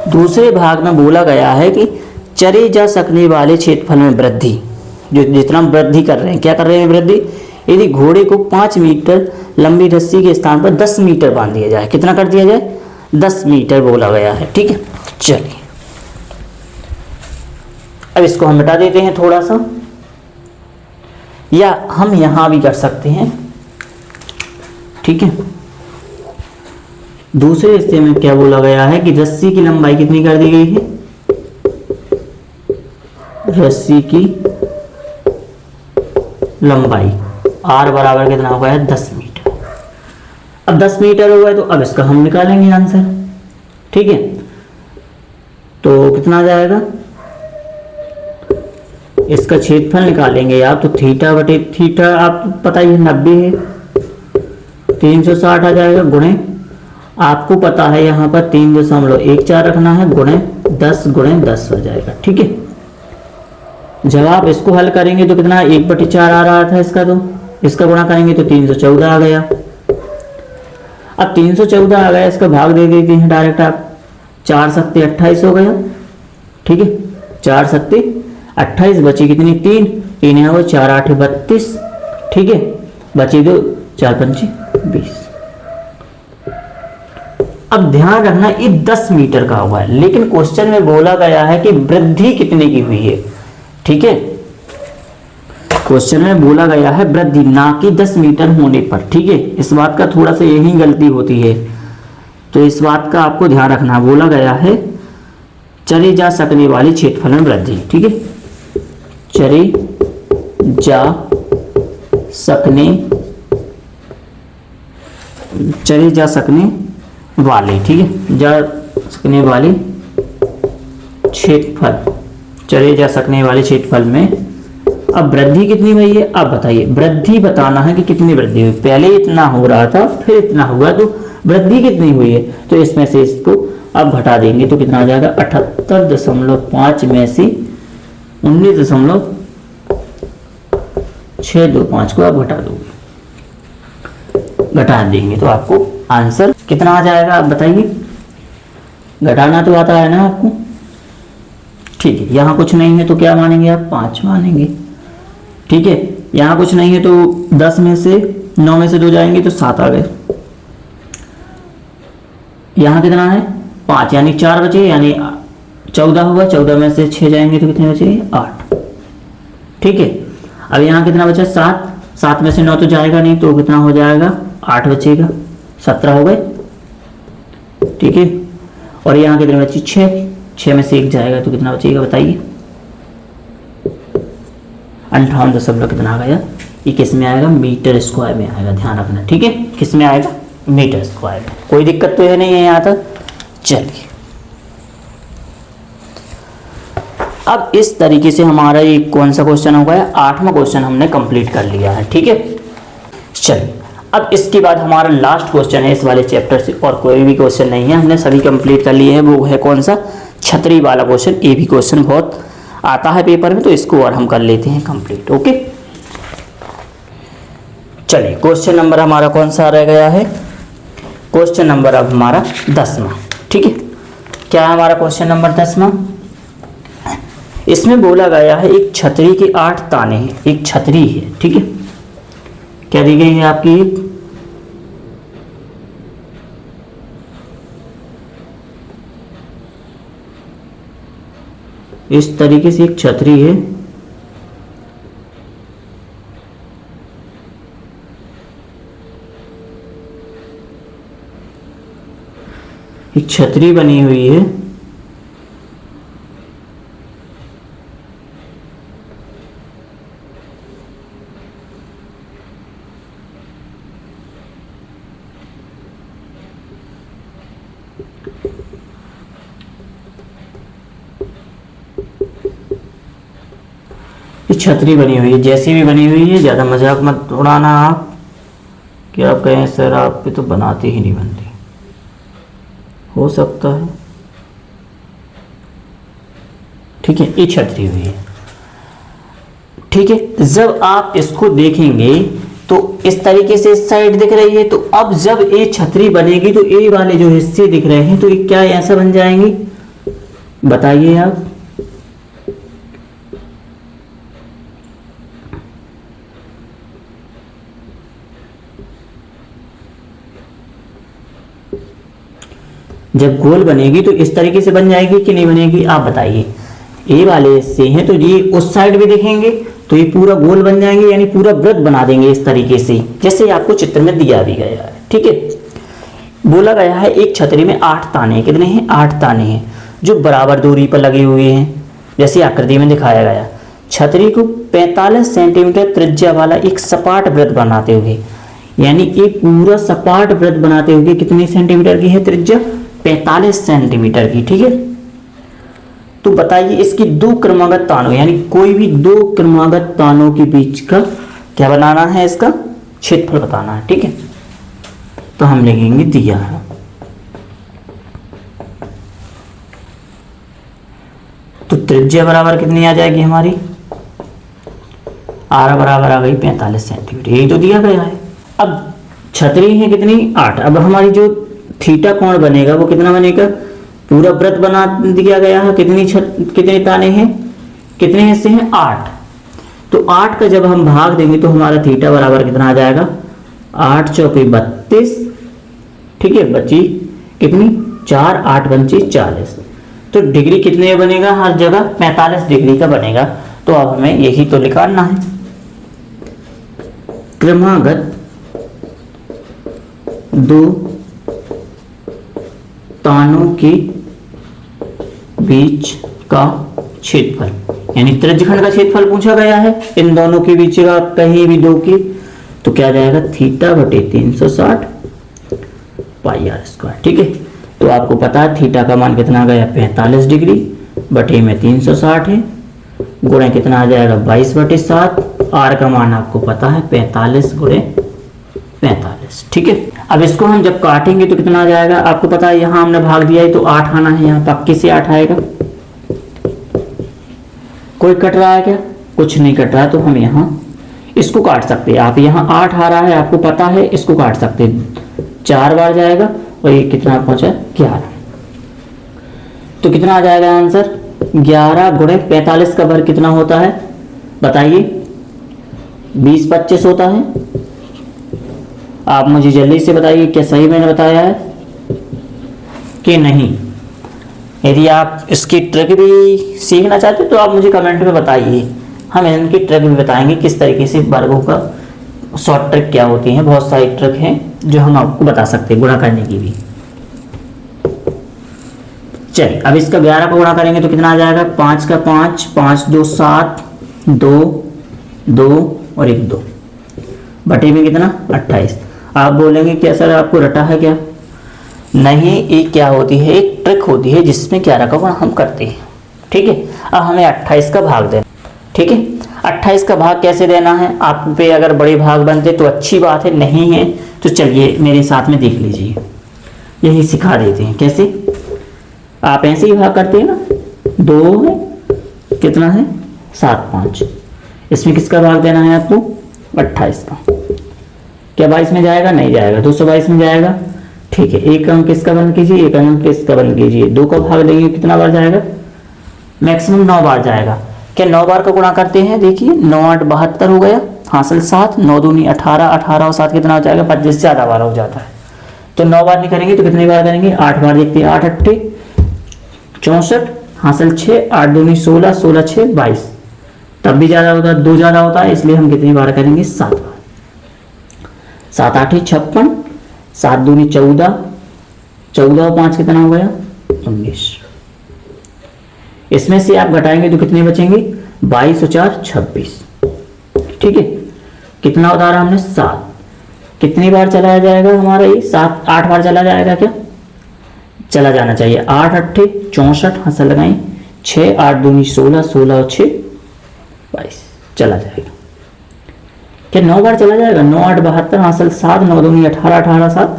दूसरे भाग में बोला गया है कि चरे जा सकने वाले क्षेत्रफल में वृद्धि, जो जितना वृद्धि कर रहे हैं, क्या कर रहे हैं? वृद्धि। यदि घोड़े को 5 मीटर लंबी रस्सी के स्थान पर 10 मीटर बांध दिया जाए, कितना कर दिया जाए? 10 मीटर बोला गया है, ठीक है। चलिए अब इसको हम मिटा देते हैं थोड़ा सा, या हम यहां भी कर सकते हैं, ठीक है। दूसरे हिस्से में क्या बोला गया है कि रस्सी की लंबाई कितनी कर दी गई है? रस्सी की लंबाई r बराबर कितना हो गया? 10 मीटर। अब 10 मीटर हो गया तो अब इसका हम निकालेंगे आंसर, ठीक है। तो कितना आ जाएगा? इसका क्षेत्रफल निकालेंगे आप तो थीटा बटे थीटा आप पता ही 90 है, 360 आ जाएगा, गुणे आपको पता है यहाँ पर 3.14 रखना है, गुणे 10 हो जाएगा, ठीक है। जब आप इसको हल करेंगे तो कितना? 1/4 आ रहा था इसका, तो इसका गुणा करेंगे तो 314 आ गया। अब 314 आ गया, इसका भाग दे देते हैं डायरेक्ट आप, 4 सत्ते 28 हो गया, ठीक है। 4 सत्ते 28, बची कितनी? 3 है वो, 4 8 32, ठीक है। बची 2, 4 पंचे 20। अब ध्यान रखना ये 10 मीटर का हुआ है, लेकिन क्वेश्चन में बोला गया है कि वृद्धि कितने की हुई है, ठीक है। क्वेश्चन में बोला गया है वृद्धि, ना कि 10 मीटर होने पर, ठीक है। इस बात का थोड़ा सा यही गलती होती है, तो इस बात का आपको ध्यान रखना। बोला गया है चले जा सकने वाली क्षेत्रफल में वृद्धि, ठीक है। चले जा सकने वाले, ठीक है। सकने वाले क्षेत्रफल, चले जा सकने वाले क्षेत्रफल में अब वृद्धि कितनी हुई है। अब बताइए, वृद्धि बताना है कि कितनी वृद्धि हुई। पहले इतना हो रहा था, फिर इतना हुआ, तो वृद्धि कितनी हुई है। तो इसमें से इसको अब घटा देंगे तो कितना आ जाएगा, 78.5 में से 19.625 को आप घटा दोगे, घटा देंगे तो आपको आंसर कितना आ जाएगा। आप बताइए, घटाना तो आता है ना आपको। ठीक है, यहाँ कुछ नहीं है तो क्या मानेंगे आप, 5 मानेंगे। ठीक है, यहाँ कुछ नहीं है तो 10 में से 9 में से 2 जाएंगे तो 7 आ गए। यहाँ कितना है, 5, यानी 4 बचे, यानी 14 हुआ। 14 में से 6 जाएंगे तो कितने बचे, 8। ठीक है, अब यहाँ कितना बचा, 7। 7 में से 9 तो जाएगा नहीं, तो कितना हो जाएगा, 8 बचेगा, 17 हो गए। ठीक है, और यहाँ कितने बचे, 6। 6 में से 1 जाएगा तो कितना बचेगा बताइए, 58 दशमलव कितना आ गया। ये किस में आएगा, मीटर स्क्वायर में आएगा, ध्यान रखना। ठीक है, किस में आएगा, मीटर स्क्वायर में। कोई दिक्कत तो है नहीं है यहाँ तक। चलिए, अब इस तरीके से हमारा ये कौन सा क्वेश्चन हो गया, 8वां क्वेश्चन हमने कंप्लीट कर लिया है। ठीक है, चलिए अब इसके बाद हमारा लास्ट क्वेश्चन है इस वाले चैप्टर से, और कोई भी क्वेश्चन नहीं है, हमने सभी कंप्लीट कर लिए हैं। वो है कौन सा, छतरी वाला क्वेश्चन। ये भी क्वेश्चन बहुत आता है पेपर में, तो इसको और हम कर लेते हैं कंप्लीट। ओके, चलिए क्वेश्चन नंबर हमारा कौन सा रह गया है, क्वेश्चन नंबर अब हमारा 10वां। ठीक है, क्या है हमारा क्वेश्चन नंबर 10वां। इसमें बोला गया है एक छतरी के 8 ताने हैं, एक छतरी है। ठीक है, क्या दी गई है आपकी, इस तरीके से एक छतरी है, एक छतरी बनी हुई है, छतरी बनी हुई है, जैसी भी बनी हुई है। ज़्यादा मजाक मत उड़ाना आप, कि आप कहें सर आप पे तो बनाते ही नहीं बनती, हो सकता है। ठीक है, ये छतरी हुई है। ठीक है, जब आप इसको देखेंगे तो इस तरीके से इस साइड दिख रही है, तो अब जब ये छतरी बनेगी तो ये वाले जो हिस्से दिख रहे हैं तो ये क्या ऐसा बन जाएंगे, बताइए आप। जब गोल बनेगी तो इस तरीके से बन जाएगी कि नहीं बनेगी, आप बताइए। ए वाले हिस्से हैं तो ये उस साइड भी दिखेंगे तो ये पूरा गोल बन जाएंगे, यानी पूरा वृत्त बना देंगे इस तरीके से, जैसे आपको चित्र में दिया भी गया है। ठीक है, बोला गया है एक छतरी में 8 ताने हैं। कितने हैं, 8 ताने हैं, जो बराबर दूरी पर लगे हुए हैं, जैसे आकृति में दिखाया गया। छतरी को 45 सेंटीमीटर त्रिज्या वाला एक सपाट वृत्त बनाते हुए, यानी एक पूरा सपाट वृत्त बनाते हुए कितने सेंटीमीटर की है त्रिज्या, 45 सेंटीमीटर की। ठीक है, तो बताइए इसकी 2 क्रमागत तानों, यानी कोई भी 2 क्रमागत तानों के बीच का क्या बनाना है, इसका क्षेत्रफल बताना है। ठीक है, तो हम लिखेंगे दिया है, तो त्रिज्या बराबर कितनी आ जाएगी हमारी, आर बराबर आ गई 45 सेंटीमीटर, यही तो दिया गया है। अब छतरी है कितनी, 8। अब हमारी जो थीटा कोण बनेगा वो कितना बनेगा, पूरा वृत्त बना दिया गया है। कितने ताने हैं, कितने हिस्से हैं, 8। तो 8 का जब हम भाग देंगे तो हमारा थीटा बराबर कितना आ जाएगा, 8 चौके 32। ठीक है, बची कितनी, 4, 8 पंचे 40। तो डिग्री कितने बनेगा, हर जगह 45 डिग्री का बनेगा। तो अब हमें यही तो निकालना है, क्रमागत 2 तानों के बीच का क्षेत्रफल, यानी त्रिज्यखंड का क्षेत्रफल पूछा गया है इन दोनों के बीच का, कहीं भी 2 के, तो क्या जाएगा, थीटा बटे 360 पाई आर स्क्वायर। ठीक है, तो आपको पता है थीटा का मान कितना आ गया 45 डिग्री बटे में 360 है, गुणे कितना आ जाएगा 22/7। आर का मान आपको पता है 45 गुणे 45। ठीक है, अब इसको हम जब काटेंगे तो कितना आ जाएगा आपको पता है, यहाँ हमने भाग दिया है तो 8 आना है, यहाँ पक्के से 8 आएगा। कोई कट रहा है क्या? कुछ नहीं कट रहा है, तो हम यहाँ इसको काट सकते हैं। आप यहाँ 8 आ रहा है आपको पता है, इसको काट सकते हैं, 4 बार जाएगा और ये कितना पहुंचा 11। तो कितना आ जाएगा आंसर 11 गुणे 45 का वर्ग कितना होता है बताइए? 20/25 होता है। आप मुझे जल्दी से बताइए क्या सही मैंने बताया है कि नहीं। यदि आप इसकी ट्रिक भी सीखना चाहते हो तो आप मुझे कमेंट में बताइए, हम इनकी ट्रिक भी बताएंगे किस तरीके से वर्गों का शॉर्ट ट्रिक क्या होती है। बहुत सारी ट्रिक हैं जो हम आपको बता सकते हैं गुणा करने की भी। चलिए अब इसका 11 का गुणा करेंगे तो कितना आ जाएगा 5 का 5, 5 2 7, 2 2 और 1 2 बटे में कितना 28। आप बोलेंगे क्या सर आपको रटा है क्या? नहीं, एक क्या होती है, एक ट्रिक होती है जिसमें 11 का गुणा हम करते हैं। ठीक है, अब हमें 28 का भाग देना। ठीक है, 28 का भाग कैसे देना है? आप पे अगर बड़े भाग बनते तो अच्छी बात है, नहीं है तो चलिए मेरे साथ में देख लीजिए, यही सिखा देते हैं कैसे। आप ऐसे ही भाग करते हैं ना, 2 है कितना है 7 5, इसमें किसका भाग देना है आपको 28 का। क्या 22 में जाएगा? नहीं जाएगा। 222 में जाएगा। ठीक है, एक अंक किसका बंद कीजिए, एक अंक किसका बंद कीजिए। 2 का भाग देंगे कितना बार जाएगा? मैक्सिमम 9 बार जाएगा। क्या 9 बार का गुणा करते हैं? देखिए 9 8 72 हो गया, हासिल 7, 9 दूनी 18, 18 और 7 कितना हो जाएगा 25, ज़्यादा बार हो जाता है। तो 9 बार नहीं करेंगे तो कितनी बार करेंगे? 8 बार। देखते हैं 8 8 64, हासिल 6, 8 दूनी 16, 16 6 22, तब भी ज़्यादा होता है, 2 ज़्यादा होता है, इसलिए हम कितनी बार करेंगे 7 बार। 7 8 56, 7 दूनी 14, 14 और 5 कितना हो गया 19। इसमें से आप घटाएंगे तो कितने बचेंगे 22 और 4 26। ठीक है, कितना उतारा हमने 7। कितनी बार चला जाएगा हमारा ये 7 8 बार चला जाएगा क्या? चला जाना चाहिए। 8 8 64, हासिल लगाएं 6, 8 दूनी 16, 16 और 6 22, चला जाएगा। क्या 9 बार चला जाएगा? 9 8 72, हासिल 7, 9 दूनी 18, 18 7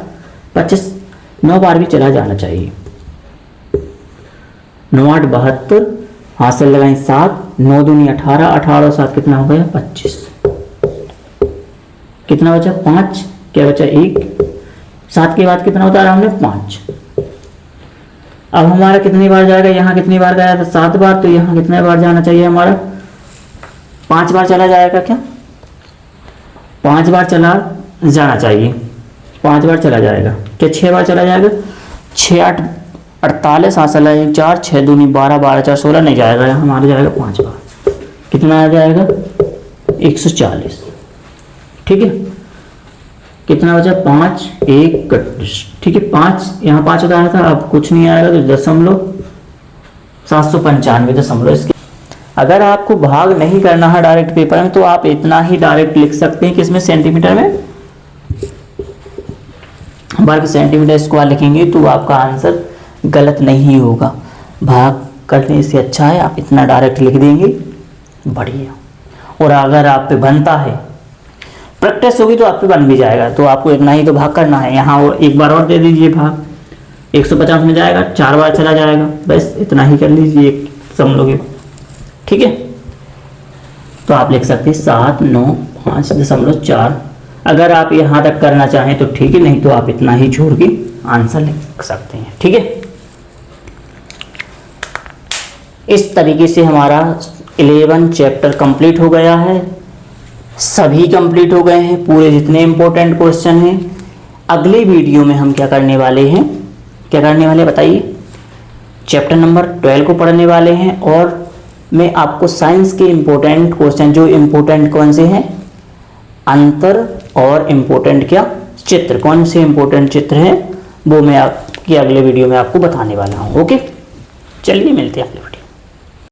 25, 9 बार भी चला जाना चाहिए। 9 8 72, हासिल लगाएं 7, 9 दूनी 18, 18 और 7 कितना हो गया 25। कितना बचा 5, क्या बचा 1, 7 के बाद कितना उतारा हमने 5। अब हमारा कितनी बार जाएगा? यहाँ कितनी बार गया था 7 बार, तो यहाँ कितने बार जाना चाहिए हमारा 5 बार चला जाएगा क्या? 5 बार चला जाना चाहिए, 5 बार चला जाएगा। क्या 6 बार चला जाएगा? 6 8 48, हासिल है 4, 6 दूनी 12, 12 4 16, नहीं जाएगा, यहाँ हमारा जाएगा 5 बार। कितना आ जाएगा 140। ठीक है, कितना बचा 5 1 31। ठीक है, 5 यहाँ 5 उतारा था, अब कुछ नहीं आएगा तो 795 इसके। अगर आपको भाग नहीं करना है डायरेक्ट पेपर में तो आप इतना ही डायरेक्ट लिख सकते हैं, किसमें सेंटीमीटर में, वर्ग सेंटीमीटर स्क्वायर लिखेंगे तो आपका आंसर गलत नहीं होगा। भाग करने से अच्छा है आप इतना डायरेक्ट लिख देंगे, बढ़िया। और अगर आप पे बनता है, प्रैक्टिस होगी तो आप पे बन भी जाएगा, तो आपको इतना ही तो भाग करना है। यहाँ और एक बार और दे दीजिए भाग, 150 में जाएगा, 4 बार चला जाएगा, बस इतना ही कर लीजिए, समझोगे। ठीक है, तो आप लिख सकते हैं 7 9 5.4। अगर आप यहाँ तक करना चाहें तो ठीक है, नहीं तो आप इतना ही छोड़ के आंसर लिख सकते हैं। ठीक है, इस तरीके से हमारा 11 चैप्टर कंप्लीट हो गया है, सभी कंप्लीट हो गए हैं, पूरे जितने इंपॉर्टेंट क्वेश्चन हैं। अगले वीडियो में हम क्या करने वाले हैं, क्या करने वाले बताइए, चैप्टर नंबर 12 को पढ़ने वाले हैं। और मैं आपको साइंस के इंपॉर्टेंट क्वेश्चन, जो इंपॉर्टेंट कौन से हैं, अंतर और इंपॉर्टेंट क्या चित्र, कौन से इंपॉर्टेंट चित्र हैं, वो मैं आपकी अगले वीडियो में आपको बताने वाला हूँ। ओके, चलिए मिलते हैं।